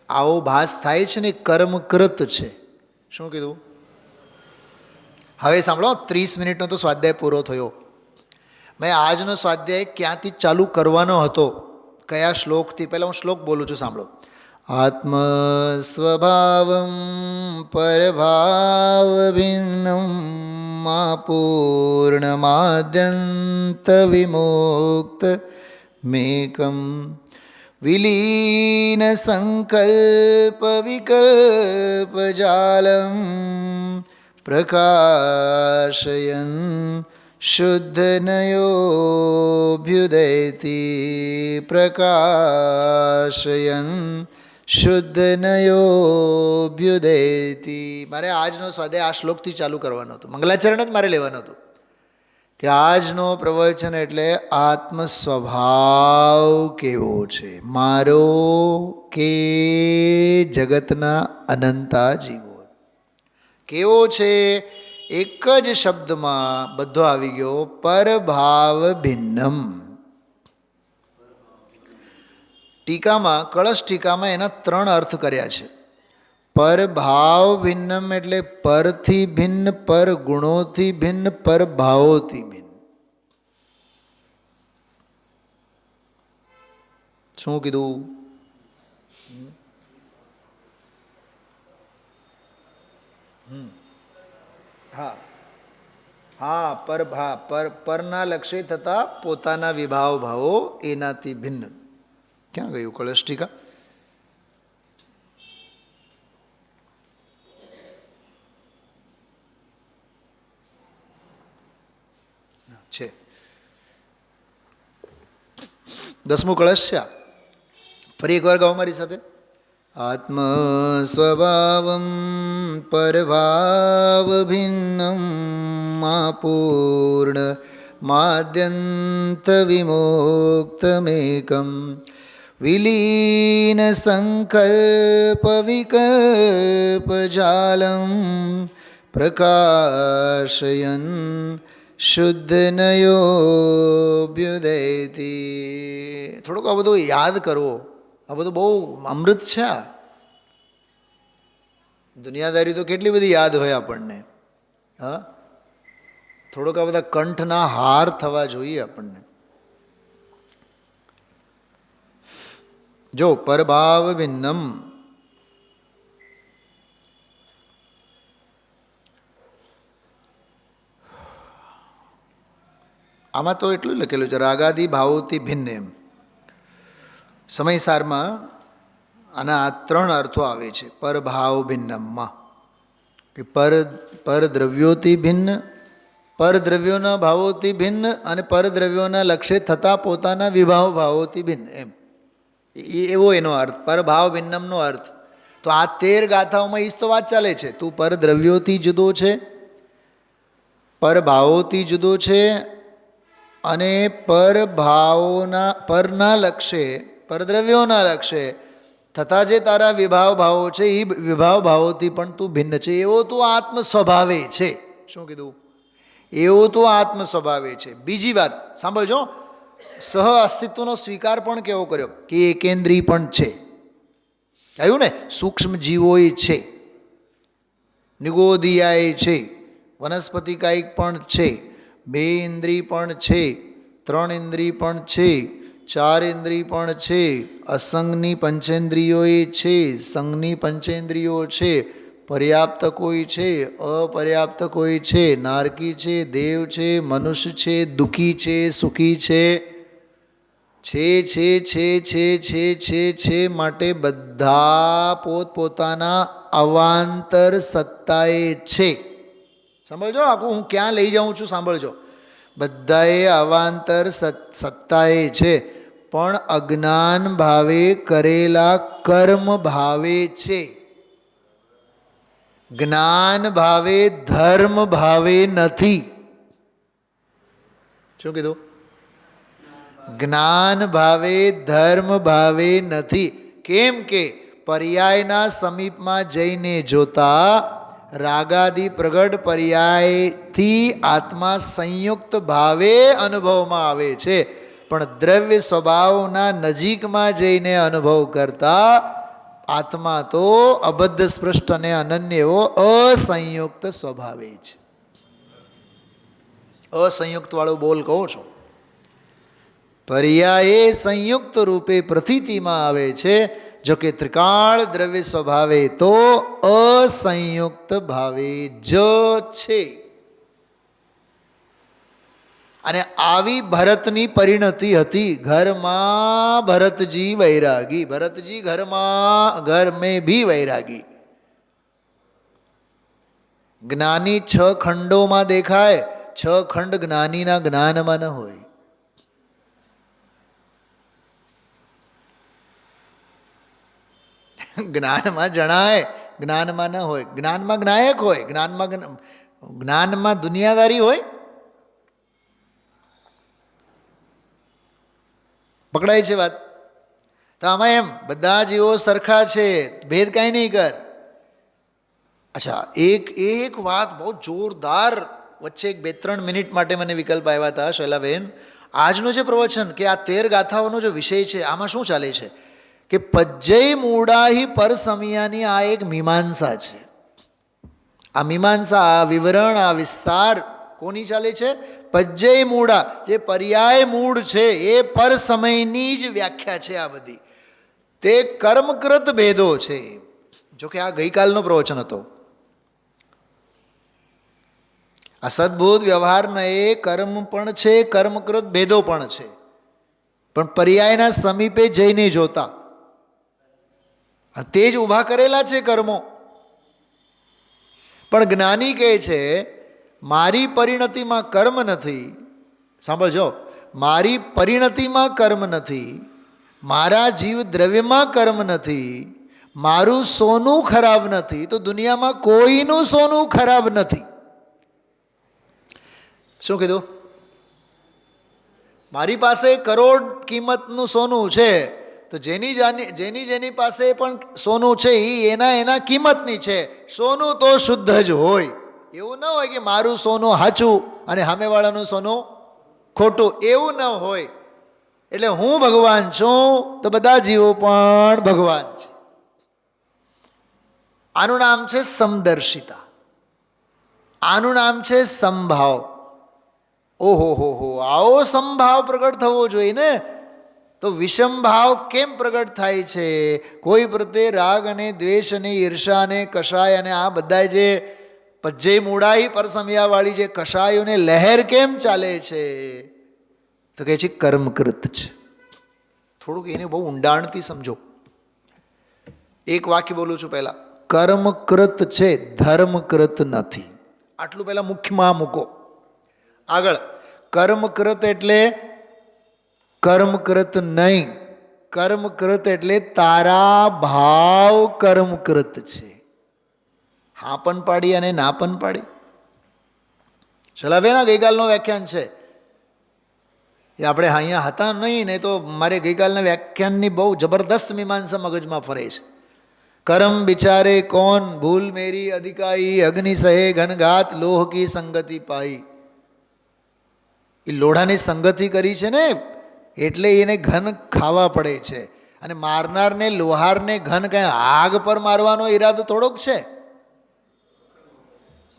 આવો ભાસ થાય છે ને કર્મકૃત છે. શું કીધું? હવે સાંભળો, 30 મિનિટનો તો સ્વાધ્યાય પૂરો થયો. મેં આજનો સ્વાધ્યાય ક્યાંથી ચાલુ કરવાનો હતો, કયા શ્લોકથી? પહેલાં હું શ્લોક બોલું છું, સાંભળો. આત્મ સ્વભાવમ પરભાવ ભિન્નમ મા પૂર્ણમાદ્યંત વિમુક્ત મેકમ વિલીન સંકલ્પ વિકલ્પ જાલમ પ્રકાશયન શુદ્ધનયોભ્યુદયતિ પ્રકાશયન શુદ્ધનયોભ્યુદયતિ. મારે આજનો સ્વાધ્યાય આ શ્લોકથી ચાલુ કરવાનો હતો. મંગલાચરણ જ મારે લેવાનું હતું કે આજનો પ્રવચન એટલે આત્મ સ્વભાવ કેવો છે મારો, કે જગતના અનંતા જીવો કેવો છે. એક જ શબ્દમાં બધો આવી ગયો, પરભાવ ભિન્નમ. ટીકામાં, કળશ ટીકામાં એના 3 અર્થ કર્યા છે. પરભાવ ભિન્નમ એટલે પરથી ભિન્ન, પર ગુણોથી ભિન્ન, પર ભાવોથી ભિન્ન. શું કીધું? હા હા, પરના લક્ષ્ય થતા પોતાના વિભાવ ભાવો એનાથી ભિન્ન. ક્યાં ગયું કળશ ટીકા? છે 10મું કળશ છે. ફરી એકવાર ગાઓ મારી સાથે. આત્મ સ્વભાવમ પરભાવ ભિન્નમ મા પૂર્ણ માદ્યંત વિમુક્તમેકમ વિલીન સંકલ્પ વિકલ્પ જાલમ પ્રકાશયન શુદ્ધનયોભ્યુદયતિ. થોડુંક આ બધું યાદ કરવો. આ બધું બહુ અમૃત છે. આ દુનિયાદારી તો કેટલી બધી યાદ હોય આપણને. હા, થોડોક આ બધા કંઠના હાર થવા જોઈએ આપણને. જો પરભાવ ભિન્નમ, આમાં તો એટલું લખેલું છે રાગાદી ભાવોથી ભિન્ન. એમ સમયસારમાં આના 3 અર્થો આવે છે પરભાવ ભિન્નમમાં. કે પરદ્રવ્યોથી ભિન્ન, પરદ્રવ્યોના ભાવોથી ભિન્ન અને પરદ્રવ્યોના લક્ષ્ય થતા પોતાના વિભાવ ભાવોથી ભિન્ન. એમ એવો એનો અર્થ, પરભાવ ભિન્નમનો અર્થ. તો આ 13 ગાથાઓમાં ઈજ તો વાત ચાલે છે. તું પરદ્રવ્યોથી જુદો છે, પરભાવોથી જુદો છે, અને પરના લક્ષ્ય, પરદ્રવ્યોના લક્ષ્ય થતા જે તારા વિભાવ ભાવો છે એ વિભાવ ભાવોથી પણ તું ભિન્ન છે. એવો તું આત્મ સ્વભાવે છે. શું કીધું? એવો તું આત્મ સ્વભાવે છે. બીજી વાત સાંભળજો, સહ અસ્તિત્વનો સ્વીકાર પણ કેવો કર્યો કે એકેન્દ્રી પણ છે. કહ્યું ને, સૂક્ષ્મ જીવોય છે, નિગોદિયાય છે, વનસ્પતિકાયિક પણ છે, 2 ઇન્દ્રિય પણ છે, 3 ઇન્દ્રિય પણ છે, 4 ઇન્દ્રિય પણ છે, અસંગની પંચેન્દ્રિયોએ છે, સંગની પંચેન્દ્રિયો છે, પર્યાપ્ત કોઈ છે, અપર્યાપ્ત કોઈ છે, નારકી છે, દેવ છે, મનુષ્ય છે, દુઃખી છે, સુખી છે, છે માટે બધા પોતપોતાના અવાંતર સત્તાએ છે. સાંભળજો, આખું હું ક્યાં લઈ જાઉં છું સાંભળજો. બધાએ અવાંતર સત્તાએ છે, પણ અજ્ઞાન ભાવે કરેલા કર્મ ભાવે છે. જ્ઞાન ભાવે, ધર્મ ભાવે નથી. શું કીધું? જ્ઞાન ભાવે ધર્મ ભાવે નથી. કેમ કે પર્યાયના સમીપમાં જઈને જોતા રાગાદિ પ્રગટ પર્યાયથી આત્મા સંયુક્ત ભાવે અનુભવમાં આવે છે, પણ દ્રવ્ય સ્વભાવના નજીકમાં જઈને અનુભવ કરતા આત્મા તો અબદ્ધ સ્પૃષ્ટ અને અનન્ય એવો અસંયુક્ત સ્વભાવે છે. અસંયુક્ત વાળો બોલ કહો છો. પર્યાય સંયુક્ત રૂપે પ્રતીતિમાં આવે છે, જો કે ત્રિકાળ દ્રવ્ય સ્વભાવે તો અસંયુક્ત ભાવે જ છે. અને આવી ભરતની પરિણતિ હતી. ઘરમાં ભરતજી વૈરાગી, ભરતજી ઘર મેં ભી વૈરાગી. જ્ઞાની 6 ખંડોમાં દેખાય, 6 ખંડ જ્ઞાનીના જ્ઞાનમાં ન હોય. જ્ઞાનમાં જણાય, જ્ઞાનમાં ન હોય. જ્ઞાનમાં જ્ઞાયક હોય, જ્ઞાનમાં દુનિયાદારી હોય. પકડાય છે વાત? તો આમાં એમ બધા જીવો સરખા છે, ભેદ કાંઈ નહીં કર. અચ્છા, એક વાત બહુ જોરદાર વચ્ચે 2-3 મિનિટ માટે મને વિકલ્પ આવ્યા હતા શૈલાબેન. આજનું જે પ્રવચન કે આ 13 ગાથાઓનો જે વિષય છે, આમાં શું ચાલે છે કે પજ્જય મૂળાહી પરસમયાની આ એક મીમાંસા છે. આ મીમાંસા, આ વિવરણ, આ વિસ્તાર કોની ચાલે છે? પજ્જય મૂળા, જે પર્યાય મૂળ છે એ પર સમયની જ વ્યાખ્યા છે. આ બધી તે કર્મકૃત ભેદો છે. જોકે આ ગઈકાલનો પ્રવચન હતો. આ સદબુદ્ધ વ્યવહારના એ કર્મ પણ છે, કર્મકૃત ભેદો પણ છે, પણ પર્યાયના સમીપે જઈને જોતા તે જ ઊભા કરેલા છે કર્મો. પણ જ્ઞાની કહે છે મારી પરિણતિમાં કર્મ નથી. સાંભળજો, મારી પરિણતિમાં કર્મ નથી, મારા જીવ દ્રવ્યમાં કર્મ નથી, મારું સોનું ખરાબ નથી, તો દુનિયામાં કોઈનું સોનું ખરાબ નથી. શું કીધું? મારી પાસે કરોડ કિંમતનું સોનું છે, તો જેની પાસે પણ સોનું છે એ એના કિંમતની છે. સોનું તો શુદ્ધ જ હોય. એવું ન હોય કે મારું સોનું સાચું અને સામેવાળાનું સોનું ખોટું, એવું ન હોય. એટલે હું ભગવાન છું તો બધા જીવો પણ ભગવાન છે. આનું નામ છે સમદર્શિતા, આનું નામ છે સમભાવ. ઓહો હો, આવો સમભાવ પ્રગટ થવો જોઈએ ને. તો વિષમ ભાવ કેમ પ્રગટ થાય છે? કોઈ પ્રત્યે રાગ અને દ્વેષ અને ઈર્ષા અને કષાય અને આ બધા જે પજ્જય મૂળાહી પરસમયાવાળી જે કષાયોને લહેર કેમ ચાલે છે? તો કહે છે કર્મકૃત છે. થોડુંક એને બહુ ઊંડાણથી સમજો. એક વાક્ય બોલું છું પહેલા. કર્મકૃત છે, ધર્મકૃત નથી. આટલું પહેલા મુખ્યમાં મૂકો. આગળ, કર્મકૃત એટલે કર્મકૃત નહીં. કર્મકૃત એટલે તારા ભાવ કર્મકૃત છે. હા પણ પાડી અને ના પણ પાડી. શૈલાબેન, ગઈકાલનો વ્યાખ્યાન છે એ આપણે અહીંયા હતા નહીં ને, તો મારે ગઈકાલના વ્યાખ્યાનની બહુ જબરદસ્ત મીમાંસા મગજમાં ફરે છે. કર્મ બિચારે કોણ, ભૂલ મેરી અધિકાઈ, અગ્નિ સહે ઘનઘાત, લોહ કી સંગતિ પાઈ. એ લોઢાની સંગતિ કરી છે ને, એટલે એને ઘન ખાવા પડે છે. અને મારનારને, લોહારને ઘન કંઈ આગ પર મારવાનો ઈરાદો થોડોક છે.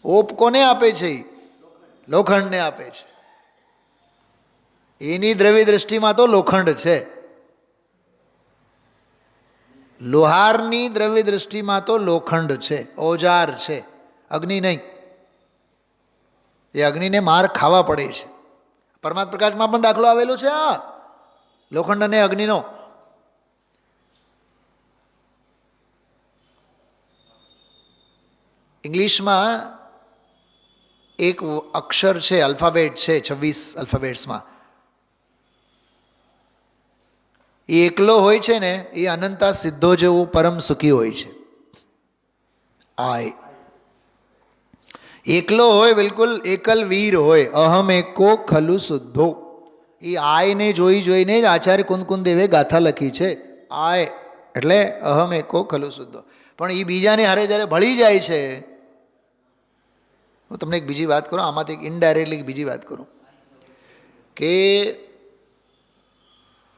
ઓપ કોને આપે છે? લોખંડને આપે છે. એની દ્રવ્ય દ્રષ્ટિમાં તો લોખંડ છે. લોહારની દ્રવ્ય દ્રષ્ટિમાં તો લોખંડ છે, ઓજાર છે, અગ્નિ નહીં. એ અગ્નિને માર ખાવા પડે છે. પરમાત્મા પ્રકાશમાં પણ દાખલો આવેલો છે આ લોખંડ અને અગ્નિનો. ઇંગ્લિશમાં એક અક્ષર છે, અલ્ફાબેટ છે, 26 અલ્ફાબેટ્સમાં. એ એકલો હોય છે ને, એ અનંતા સિદ્ધો જેવું પરમ સુખી હોય છે. આય એકલો હોય, બિલકુલ એકલ વીર હોય. અહમ એકો ખલુ શુદ્ધો. એ આયને જોઈને જ આચાર્ય કુંદકુંદ દેવે ગાથા લખી છે. આય એટલે અહમ એકો ખલુ શુદ્ધો. પણ એ બીજાને હારે જ્યારે ભળી જાય છે. હું તમને એક બીજી વાત કરું, આમાંથી એક ઇનડાયરેક્ટલી બીજી વાત કરું કે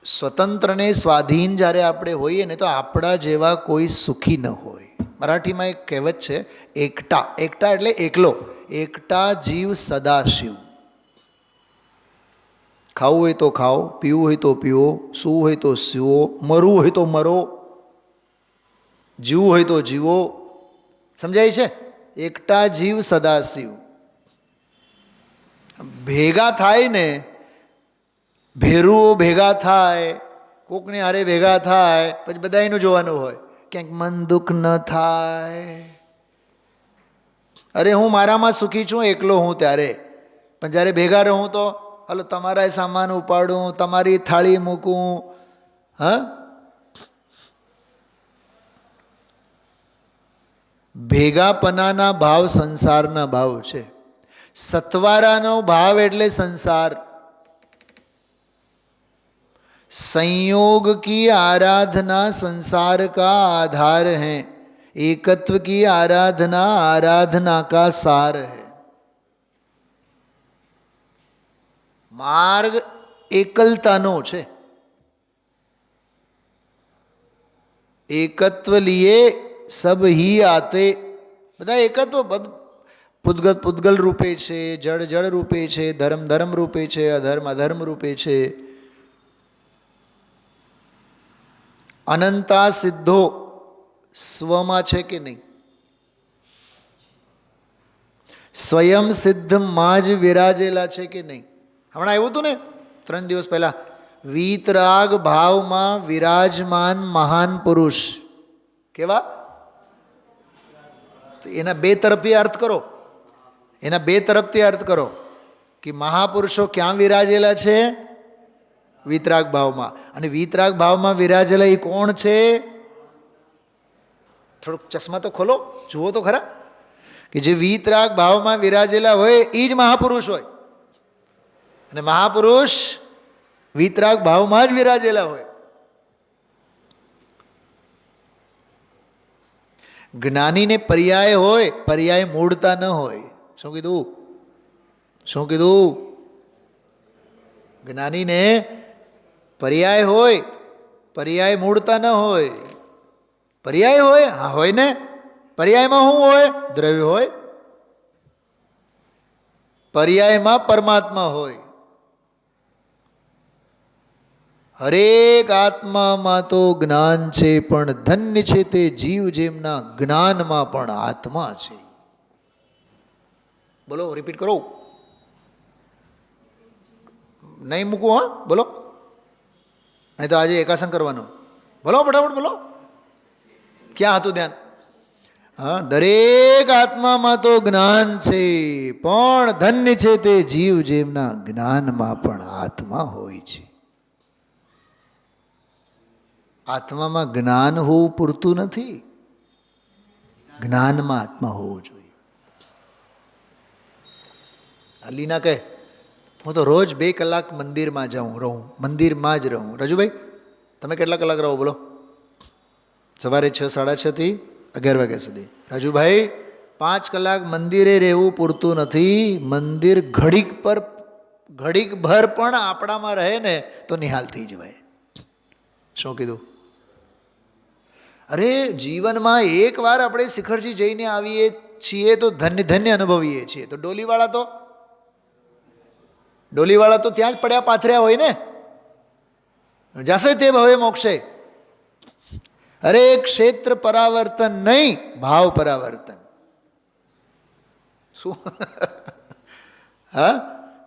સ્વતંત્રને સ્વાધીન જ્યારે આપણે હોઈએ ને તો આપણા જેવા કોઈ સુખી ન હોય. મરાઠીમાં એક કહેવત છે, એકટા. એકટા એટલે એકલો. એકટા જીવ સદાશિવ. ખાવું હોય તો ખાઓ, પીવું હોય તો પીવો, સૂવું હોય તો સૂવો, મરવું હોય તો મરો, જીવવું હોય તો જીવો. સમજાય છે? એકટા જીવ સદાશિવ. ભેગા થાય ને, ભેરુઓ ભેગા થાય, કોકને હારે ભેગા થાય, પછી બધા એનું જોવાનું હોય, ક્યાંક મન દુઃખ ન થાય. અરે હું મારામાં સુખી છું એકલો હું ત્યારે, પણ જ્યારે ભેગા રહું તો હલો તમારા સામાન ઉપાડું, તમારી થાળી મૂકું. હા, ભેગાપનાના ભાવ સંસારના ભાવ છે. સત્વારાનો ભાવ એટલે સંસાર. संयोग की आराधना संसार का आधार है, एकत्व की आराधना आराधना का सार है. मार्ग एकलतानो છે. एकत्व लिए सब ही आते. બધા એકત્વ પૂદગલ પૂદગલ રૂપે છે, જળ જળ રૂપે છે, ધર્મ ધર્મ રૂપે છે, અધર્મ અધર્મ રૂપે છે. અનંતા સિદ્ધો સ્વમાં છે કે નહીં? સ્વયં સિદ્ધમાં જ વિરાજેલા છે કે નહીં? હમણાં આવ્યું હતું ને 3 દિવસ પહેલા, વીતરાગ ભાવમાં વિરાજમાન મહાન પુરુષ કેવા? એના બે તરફથી અર્થ કરો, એના બે તરફથી અર્થ કરો કે મહાપુરુષો ક્યાં વિરાજેલા છે? વીતરાગ ભાવમાં. અને વીતરાગ ભાવમાં વિરાજેલા એ કોણ છે? થોડુંક ચશ્મા તો ખોલો, જુઓ તો ખરા કે જે વીતરાગ ભાવમાં વિરાજેલા હોય એ જ મહાપુરુષ હોય. અને મહાપુરુષ વીતરાગ ભાવમાં જ વિરાજેલા હોય. જ્ઞાનીને પર્યાય હોય, પર્યાય મૂળતા ન હોય. શું કીધું? શું કીધું? જ્ઞાનીને પર્યાય હોય, પર્યાય મૂળતા ન હોય. પર્યાય હોય, હા હોય ને. પર્યાયમાં શું હોય? દ્રવ્ય હોય. પર્યાયમાં પરમાત્મા હોય. હરેક આત્મામાં તો જ્ઞાન છે, પણ ધન્ય છે તે જીવ જેમના જ્ઞાનમાં પણ આત્મા છે. બોલો, રિપીટ કરો. નહીં મૂકવું? હા, બોલો. નહીં તો આજે એકાસન કરવાનું. બોલો ફટાફટ બોલો. ક્યાં હતું ધ્યાન? હા, દરેક આત્મામાં તો જ્ઞાન છે, પણ ધન્ય છે તે જીવ જેમના જ્ઞાનમાં પણ આત્મા હોય છે. આત્મામાં જ્ઞાન હોવું પૂરતું નથી, જ્ઞાનમાં આત્મા હોવો જોઈએ. અલીના કહે હું તો રોજ 2 કલાક મંદિરમાં રહું, મંદિરમાં જ રહું. રાજુભાઈ તમે કેટલા કલાક રહો? બોલો. સવારે 6, 6:30 થી 11 વાગ્યા સુધી. રાજુભાઈ 5 કલાક મંદિરે રહેવું પૂરતું નથી. મંદિર ઘડીક ભર પણ આપણામાં રહે ને તો નિહાલ થઈ જવાય. શું કીધું? અરે જીવનમાં એકવાર આપણે શિખરજી જઈને આવીએ છીએ તો ધન્ય ધન્ય અનુભવીએ છીએ. તો ડોલીવાળા તો ત્યાં જ પડ્યા પાથર્યા હોય ને. જશે તે ભવે મોક્ષે. અરે ક્ષેત્ર પરાવર્તન નહીં, ભાવ પરાવર્તન. શું? હા,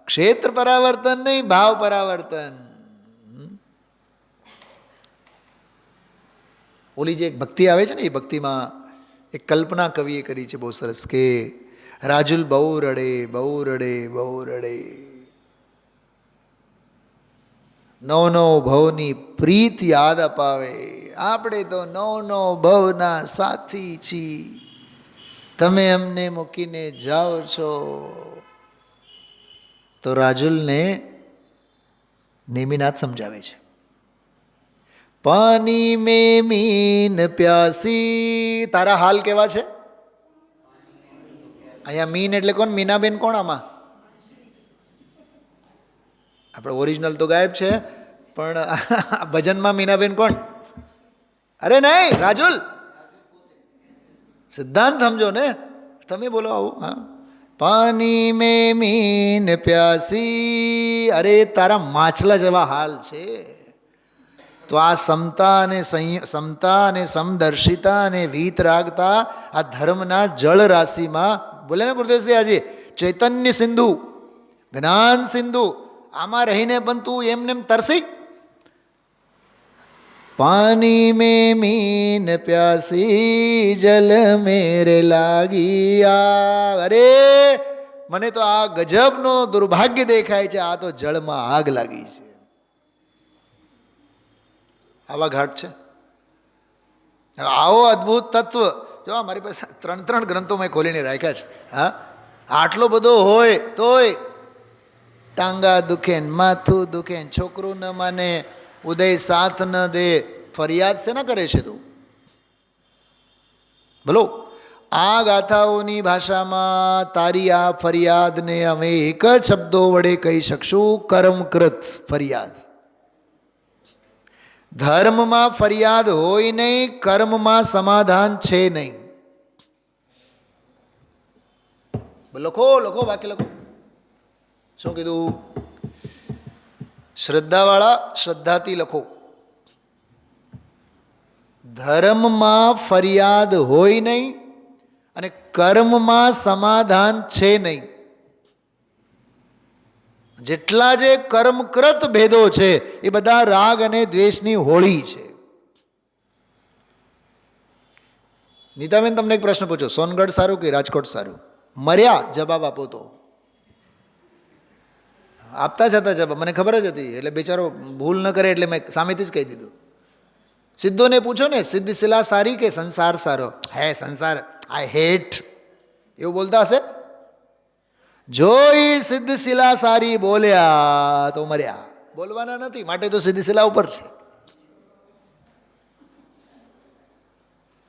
ક્ષેત્ર પરાવર્તન નહીં, ભાવ પરાવર્તન. ઓલી જે એક ભક્તિ આવે છે ને, એ ભક્તિમાં એક કલ્પના કવિએ કરી છે બહુ સરસ કે રાજુલ બહુ રડે, બહુ રડે, બહુ રડે, 9 ભવની પ્રીત યાદ અપાવે. આપણે તો 9 ભવના સાથી છી, તમે અમને મૂકીને જાઓ છો. તો રાજુલને નેમિનાથ સમજાવે છે. પાણી મેં મીન પ્યાસી, તારા હાલ કેવા છે? અહીંયા મીન એટલે કોણ? મીનાબેન કોણ આમાં? આપણે ઓરિજિનલ તો ગાયબ છે, પણ ભજનમાં મીનાબેન કોણ? અરે નહીં, રાજુલ, સિદ્ધાંત સમજો ને, તમે બોલો આવું. હા, પાણી મેં મીન પ્યાસી, અરે તારા માછલા જેવા હાલ છે. તો આ સમતા અને સમદર્શિતા અને વીતરાગતા આ ધર્મના જળ રાશિમાં બોલે ને ગુરુદેવશ્રી આજે ચૈતન્ય સિંધુ, જ્ઞાન સિંધુ, આમાં રહીને પણ તું એમને તરસી. પાણી મેં મીન પ્યાસી જલ મેરે લાગી આ. અરે મને તો આ ગજબનો દુર્ભાગ્ય દેખાય છે, આ તો જળમાં આગ લાગી છે. આવા ઘાટ છે. આવો અદ્ભુત તત્વ જો મારી પાસે 3 ગ્રંથો મેં ખોલીને રાખ્યા છે. હા, આટલો બધો હોય તોય ટાંગા દુખે, માથું દુખે, છોકરું ન માને, ઉદય સાથ ન દે, ફરિયાદ શેના કરે છે તું? બોલો, આ ગાથાઓની ભાષામાં તારી આ ફરિયાદને અમે એક જ શબ્દો વડે કહી શકશું, કર્મકૃત ફરિયાદ. ધર્મમાં ફરિયાદ હોય નહીં, કર્મમાં સમાધાન છે નહીં. લખો લખો, વાક્ય લખો. શું કીધું? શ્રદ્ધાવાળા શ્રદ્ધાથી લખો. ધર્મમાં ફરિયાદ હોય નહીં અને કર્મમાં સમાધાન છે નહીં. જેટલા જે કર્મકૃત ભેદો છે એ બધા રાગ અને દ્વેષની હોળી છે. નીતાબેન, તમને એક પ્રશ્ન પૂછો, સોનગઢ સારું કે રાજકોટ સારું? મર્યા જવાબ આપો તો. આપતા જ હતા જવાબ, મને ખબર જ હતી, એટલે બિચારો ભૂલ ન કરે એટલે મેં સામેથી જ કહી દીધું. સિદ્ધોને પૂછો ને, સિદ્ધશિલા સારી કે સંસાર સારો? હે સંસાર, આઈ હેટ, એવું બોલતા હશે. જો એ સિદ્ધશિલા સારી બોલ્યા તો મર્યા, બોલવાના નથી, માટે તો સિદ્ધશિલા ઉપર છે.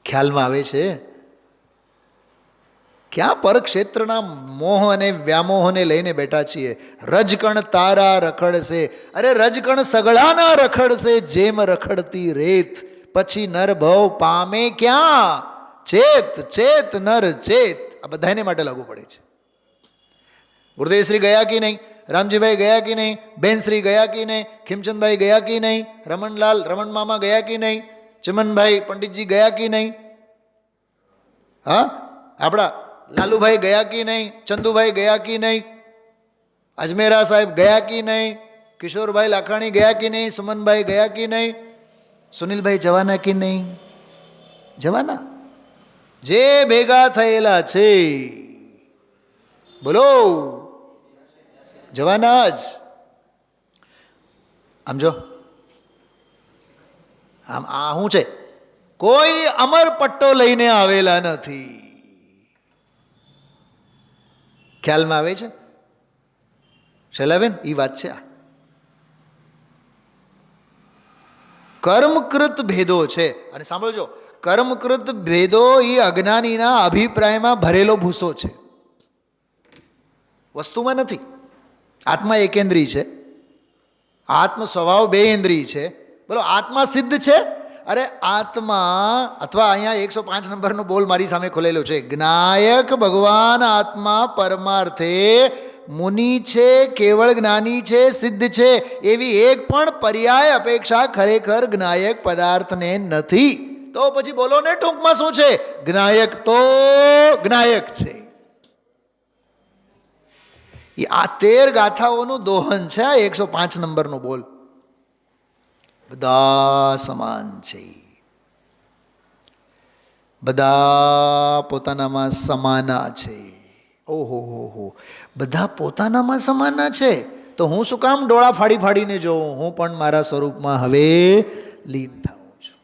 ખ્યાલમાં આવે છે? ક્યાં પરક્ષેત્રના મોહ અને વ્યામોહને લઈને બેઠા છીએ. રજકણ તારા રખડશે, અરે રજકણ સગળાના રખડશે, જેમ રખડતી રેત, પછી નર ભવ પામે ક્યાં? ચેત ચેત નર ચેત. આ બધાને માટે લાગુ પડે છે. ગુરુદેવશ્રી ગયા કે નહીં? રામજીભાઈ ગયા કે નહીં? બેનશ્રી ગયા કે નહીં? ખીમચંદભાઈ ગયા કે નહીં? રમણલાલ રમણ મામા ગયા કે નહીં? ચમનભાઈ પંડિતજી ગયા કે નહીં? હા, આપણા લાલુભાઈ ગયા કે નહીં? ચંદુભાઈ ગયા કે નહીં? અજમેરા સાહેબ ગયા કે નહીં? કિશોરભાઈ લાખાણી ગયા કે નહીં? સુમનભાઈ ગયા કે નહીં? સુનિલભાઈ જવાના કે નહીં? જવાના. જે ભેગા થયેલા છે બોલો, જવાના જ. આમ જો, આમ આ શું છે? કોઈ અમર પટ્ટો લઈને આવેલા નથી. ખ્યાલમાં આવે છે શૈલાબેન? એ વાત છે. આ કર્મકૃત ભેદો છે. અને સાંભળજો, કર્મકૃત ભેદો એ અજ્ઞાનીના અભિપ્રાયમાં ભરેલો ભૂસો છે, વસ્તુમાં નથી. આત્મા એકેન્દ્રિય છે, આત્મ સ્વભાવ બે ઇન્દ્રિય છે. બોલો, આત્મા સિદ્ધ છે? અરે આત્મા, અથવા અહીંયા 105 નંબરનો બોલ મારી સામે ખોલેલો છે, જ્ઞાયક ભગવાન આત્મા પરમાર્થે મુનિ છે, કેવળ જ્ઞાની છે, સિદ્ધ છે, એવી એક પણ પર્યાય અપેક્ષા ખરેખર જ્ઞાયક પદાર્થને નથી. તો પછી બોલો ને, ટૂંકમાં શું છે? જ્ઞાયક તો જ્ઞાયક છે. આ 13 ગાથાઓનું દોહન છે. 105 નંબરનો બોલ. બધા સમાન છે, બધા પોતાનામાં સમાના છે. ઓહો હો, બધા પોતાનામાં સમાના છે તો હું શું કામ ડોળા ફાડી ફાડીને જોઉં? હું પણ મારા સ્વરૂપમાં હવે લીન થાઉં છું.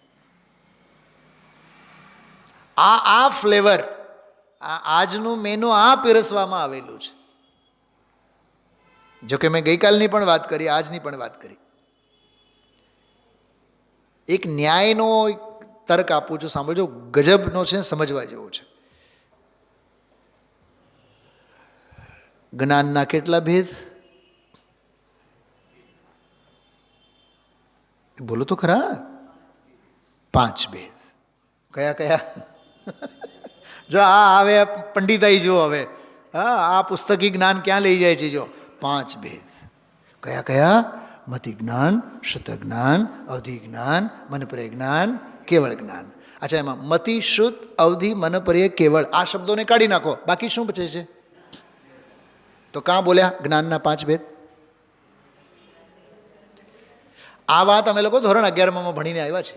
આ ફ્લેવર, આજનું મેનુ આ પીરસવામાં આવેલું છે. જોકે મેં ગઈકાલની પણ વાત કરી, આજની પણ વાત કરી. એક ન્યાયનો તર્ક આપું છું, સાંભળજો, ગજબનો છે, સમજવા જેવો છે. જ્ઞાનના કેટલા ભેદ? બોલો તો ખરા. 5 ભેદ. કયા કયા? જો આ હવે પંડિતાઈ જો, હવે હા, આ પુસ્તકી જ્ઞાન ક્યાં લઈ જાય છે? જો 5 ભેદ. કયા કયા? મતિ જ્ઞાન, શુદ્ધ જ્ઞાન, અવધિ જ્ઞાન, મનપર્ય જ્ઞાન, કેવળ જ્ઞાન. અચ્છા, એમાં મતિ, શુદ્ધ, અવધિ, મનપર્ય, કેવળ આ શબ્દોને કાઢી નાખો, બાકી શું બચે છે? તો કાં બોલ્યા જ્ઞાનના 5 ભેદ? આ વાત અમે લોકો ધોરણ 11માં ભણીને આવ્યા છે.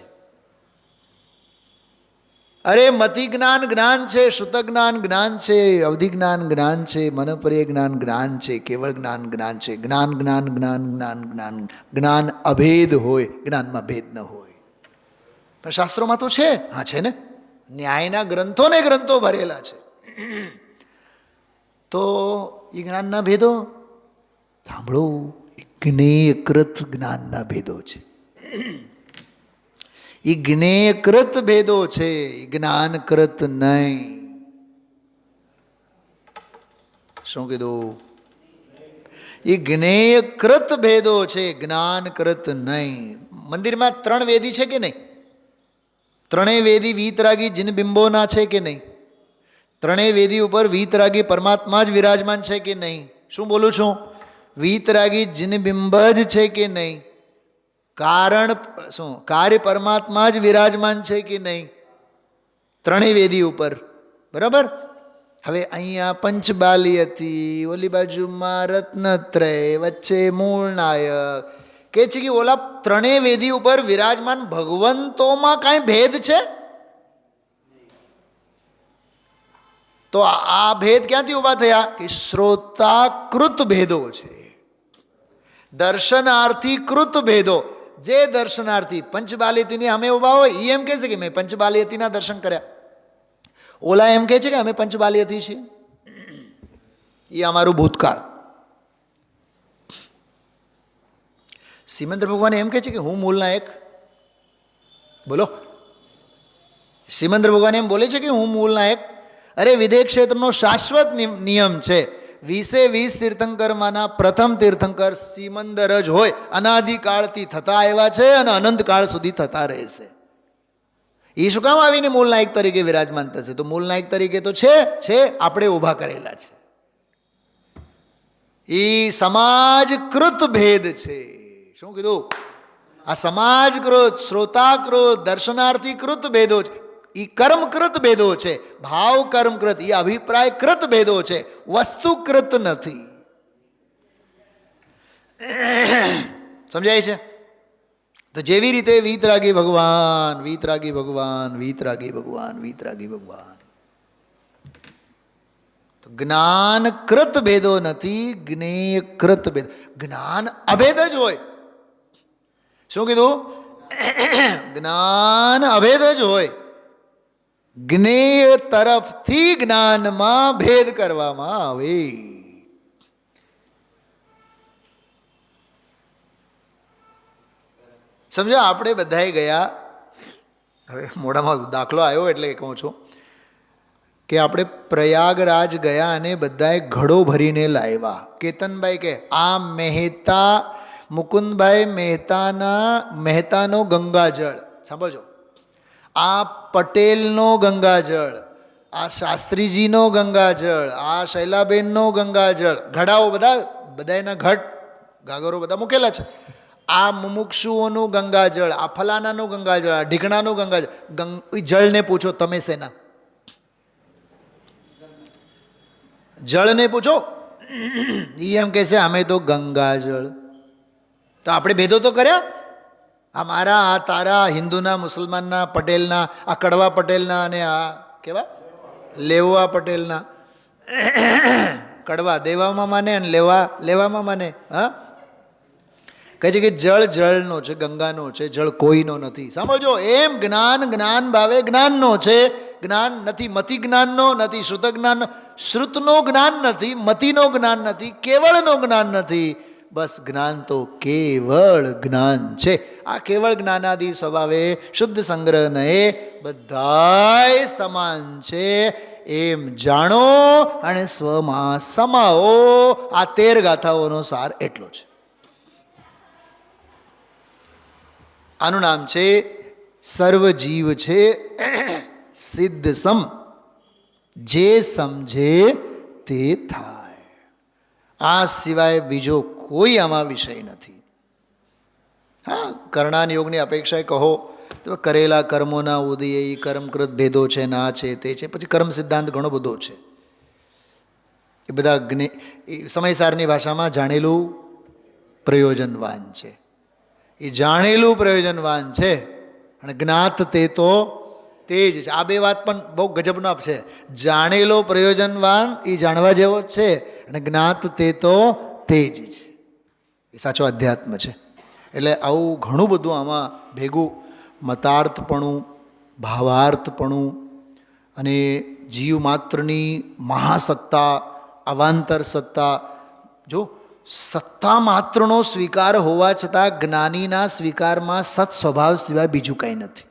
અરે મતિ જ્ઞાન જ્ઞાન છે, શુદ્ધ જ્ઞાન જ્ઞાન છે, અવધિ જ્ઞાન જ્ઞાન છે, મનપર્ય જ્ઞાન જ્ઞાન છે, કેવળ જ્ઞાન જ્ઞાન છે. જ્ઞાન જ્ઞાન જ્ઞાન જ્ઞાન જ્ઞાન જ્ઞાન અભેદ હોય, જ્ઞાનમાં ભેદ ન હોય. પણ શાસ્ત્રોમાં તો છે. હા, છે ને. ન્યાયના ગ્રંથોને ગ્રંથો ભરેલા છે. તો એ જ્ઞાનના ભેદો સાંભળો. જ્ઞેયકૃત જ્ઞાનના ભેદો છે. એ જ્ઞેયકૃત ભેદો છે, જ્ઞાનકૃત નહીં. શું કીધું? એ જ્ઞેયકૃત ભેદો છે, જ્ઞાનકૃત નહીં. મંદિરમાં 3 વેદી છે કે નહીં? 3 વેદી વીતરાગી જીન બિંબોના છે કે નહીં? 3 વેદી ઉપર વીતરાગી પરમાત્મા જ વિરાજમાન છે કે નહીં? શું બોલું છું? વીતરાગી જીન બિંબ જ છે કે નહીં? કારણ શું? કાર્ય પરમાત્મા જ વિરાજમાન છે કે નહીં? 3 વેદી ઉપર. બરાબર. હવે અહીંયા પંચબાલી હતી, ઓલી બાજુમાં રત્નત્રય, વચ્ચે મૂળ નાયક. કે છે કે ઓલા 3 વેદી ઉપર વિરાજમાન ભગવંતોમાં કાંઈ ભેદ છે? તો આ ભેદ ક્યાંથી ઊભા થયા? કે શ્રોતાકૃત ભેદો છે, દર્શનાર્થી કૃત ભેદો. જે દર્શનાર્થી પંચબાલિતીની અમે ઊભા હોય એ એમ કહે છે કે મેં પંચબાલિતીના દર્શન કર્યા. ઓલા એમ કહે છે કે અમે પંચબાલિતી છીએ. એ અમારું ભૂતકાળ. સિમંદર ભગવાન એમ કહે છે કે હું મૂળના એક. બોલો, સિમંદર ભગવાન એમ બોલે છે કે હું મૂળના એક. અરે વિદેહ ક્ષેત્રનો શાશ્વત નિયમ છે, 20 તીર્થંકરમાંના પ્રથમ તીર્થંકર સિમંદર જ હોય. અનાદિકાળથી થતા આવ્યા છે અને અનંતકાળ સુધી થતા રહેશે. એ શું કામ આવીને મૂળ નાયક તરીકે વિરાજમાન થશે? તો મૂળ નાયક તરીકે તો છે આપણે ઊભા કરેલા છે. એ સમાજકૃત ભેદ છે. શું કીધું? આ સમાજકૃત, શ્રોતાકૃત, દર્શનાર્થીકૃત ભેદો છે. એ કર્મકૃત ભેદો છે, ભાવ કર્મકૃત, એ અભિપ્રાયકૃત ભેદો છે, વસ્તુકૃત નથી. સમજાય છે? તો જેવી રીતે વીતરાગી ભગવાન, વીતરાગી ભગવાન, વીતરાગી ભગવાન, વીતરાગી ભગવાન, તો જ્ઞાનકૃત ભેદો નથી, જ્ઞેયકૃત ભેદ. જ્ઞાન અભેદ જ હોય. શું કીધું? જ્ઞાન અભેદ જ હોય. જ્ઞેય તરફથી જ્ઞાનમાં ભેદ કરવામાં આવે. સમજો, આપણે બધાએ ગયા, હવે મોઢામાં દાખલો આવ્યો એટલે કહું છું કે આપણે પ્રયાગરાજ ગયા અને બધાએ ઘડો ભરીને લાવ્યા. કેતનભાઈ કે આ મહેતા, મુકુંદભાઈ મહેતાનો ગંગાજળ. સાંભળજો, આ પટેલનો ગંગાજળ, આ શાસ્ત્રીજીનો ગંગાજળ, આ શૈલાબેનનો ગંગાજળ. ઘડાઓ બધાના ઘટ ગાગરો બધા મૂકેલા છે. આ મુમુક્ષુઓનું ગંગાજળ, આ ફલાનાનું ગંગાજળ, આ ઢીકણાનું ગંગાજળ. જળને પૂછો તમે શેના? જળને પૂછો, એ એમ કહે છે અમે તો ગંગાજળ. તો આપણે ભેદો તો કર્યા. આ મારા, આ તારા, હિન્દુના, મુસલમાનના, પટેલના, આ કડવા પટેલના અને આ કેવા લેવા પટેલના. કડવા દેવામાં માને અને લેવામાં માને. હા, કહે છે કે જળ જળનો છે, ગંગાનો છે, જળ કોઈનો નથી. સમજો, એમ જ્ઞાન ભાવે જ્ઞાનનો છે, જ્ઞાન નથી મતિ જ્ઞાનનો, નથી શ્રુત જ્ઞાનનો. શ્રુતનો જ્ઞાન નથી, મતિનો જ્ઞાન નથી, કેવળનો જ્ઞાન નથી, બસ જ્ઞાન તો કેવળ જ્ઞાન છે. આ કેવળ જ્ઞાનાદિ સ્વભાવે શુદ્ધ સંગ્રહ નયે બધાય સમાન છે એમ જાણો અને સ્વમાં સમાવો. આ 13 ગાથાઓનો સાર એટલો છે. આનું નામ છે સર્વ જીવ છે સિદ્ધ સમ, જે સમજે તે થાય. આ સિવાય બીજો કોઈ આમાં વિષય નથી. હા, કર્ણાન યોગની અપેક્ષાએ કહો તો કરેલા કર્મોના ઉદય કર્મકૃત ભેદો છે, ના છે, તે છે. પછી કર્મ સિદ્ધાંત ઘણો બધો છે. એ બધા સમયસારની ભાષામાં જાણેલું પ્રયોજનવાન છે. એ જાણેલું પ્રયોજનવાન છે અને જ્ઞાત તે તો તે જ છે. આ બે વાત પણ બહુ ગજબનો છે. જાણેલો પ્રયોજનવાન એ જાણવા જેવો જ છે અને જ્ઞાત તે તો તે જ છે. એ સાચો અધ્યાત્મ છે. એટલે આવું ઘણું બધું આમાં ભેગું મતાર્થપણું, ભાવાર્થપણું અને જીવ માત્રની મહાસત્તા, અવાંતર સત્તા. જો સત્તા માત્રનો સ્વીકાર હોવા છતાં જ્ઞાનીના સ્વીકારમાં સત સ્વભાવ સિવાય બીજું કંઈ નથી.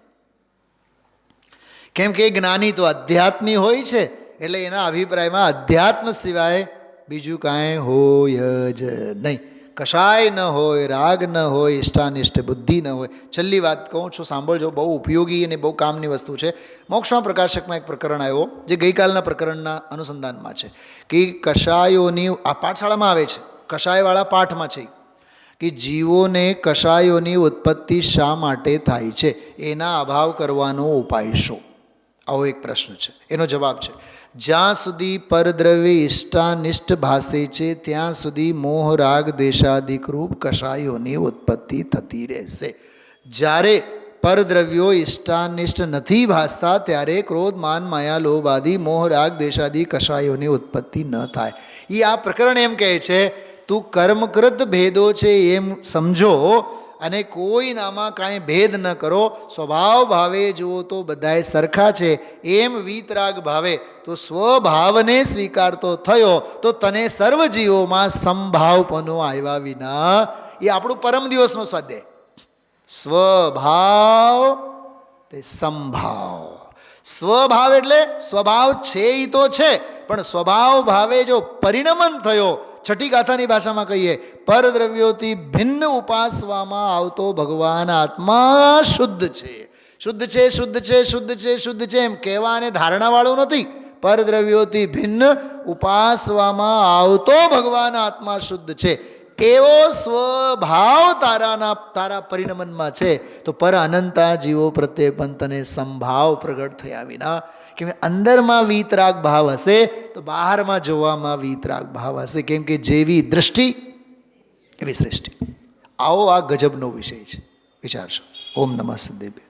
કેમ કે જ્ઞાની તો અધ્યાત્મી હોય છે, એટલે એના અભિપ્રાયમાં અધ્યાત્મ સિવાય બીજું કાંઈ હોય જ નહીં. કશાય ન હોય, રાગ ન હોય, ઇષ્ટાનિષ્ટ બુદ્ધિ ન હોય. છેલ્લી વાત કહું છું, સાંભળજો, બહુ ઉપયોગી અને બહુ કામની વસ્તુ છે. મોક્ષમાં પ્રકાશકમાં એક પ્રકરણ આવ્યો જે ગઈકાલના પ્રકરણના અનુસંધાનમાં છે કે કશાયોની, આ પાઠશાળામાં આવે છે, કશાયવાળા પાઠમાં છે કે જીવોને કશાયોની ઉત્પત્તિ શા માટે થાય છે, એના અભાવ કરવાનો ઉપાય શું? આવો એક પ્રશ્ન છે. એનો જવાબ છે, જ્યાં સુધી પરદ્રવ્ય ઇષ્ટાનિષ્ટ ભાસે છે ત્યાં સુધી મોહ રાગ દેશાદિકરૂપ કશાયોની ઉત્પત્તિ થતી રહેશે. જ્યારે પરદ્રવ્યો ઇષ્ટાનિષ્ટ નથી ભાસતા ત્યારે ક્રોધ માન માયા લોભ આદિ મોહ રાગ દેશાદિ કશાયોની ઉત્પત્તિ ન થાય. એ આ પ્રકરણ એમ કહે છે, તું કર્મકૃત ભેદો છે એમ સમજો અને કોઈનામાં કાંઈ ભેદ ન કરો. સ્વભાવ ભાવે જુઓ તો બધાય સરખા છે એમ વીતરાગ ભાવે તો સ્વભાવને સ્વીકારતો થયો તો તને સર્વ જીવોમાં સંભાવપનો આવ્યા વિના. એ આપણું પરમ દિવસનો સ્વાધ્યાય. સ્વભાવ તે સંભાવ. સ્વભાવ એટલે સ્વભાવ છે એ તો છે, પણ સ્વભાવ ભાવે જો પરિણમન થયો, છઠ્ઠી ગાથાની ભાષામાં કહીએ, પરદ્રવ્યોથી ભિન્ન ઉપાસવામાં આવતો ભગવાન આત્મા શુદ્ધ છે. શુદ્ધ છે, શુદ્ધ છે, શુદ્ધ છે, શુદ્ધ છે એમ કહેવા અને ધારણાવાળું નથી. પરદ્રવ્યોથી ભિન્ન ઉપાસવામાં આવતો ભગવાન આત્મા શુદ્ધ છે. એવો સ્વભાવ તારા પરિણમનમાં છે તો પર અનંતા જીવો પ્રત્યે પણ તને સંભાવ પ્રગટ થયા વિના. કે અંદરમાં વીતરાગ ભાવ હશે તો બહારમાં જોવામાં વીતરાગ ભાવ હશે. કેમ કે જેવી દૃષ્ટિ એવી સૃષ્ટિ. આવો આ ગજબનો વિષય છે, વિચારશો. ઓમ નમઃ સિદ્ધેભ્ય.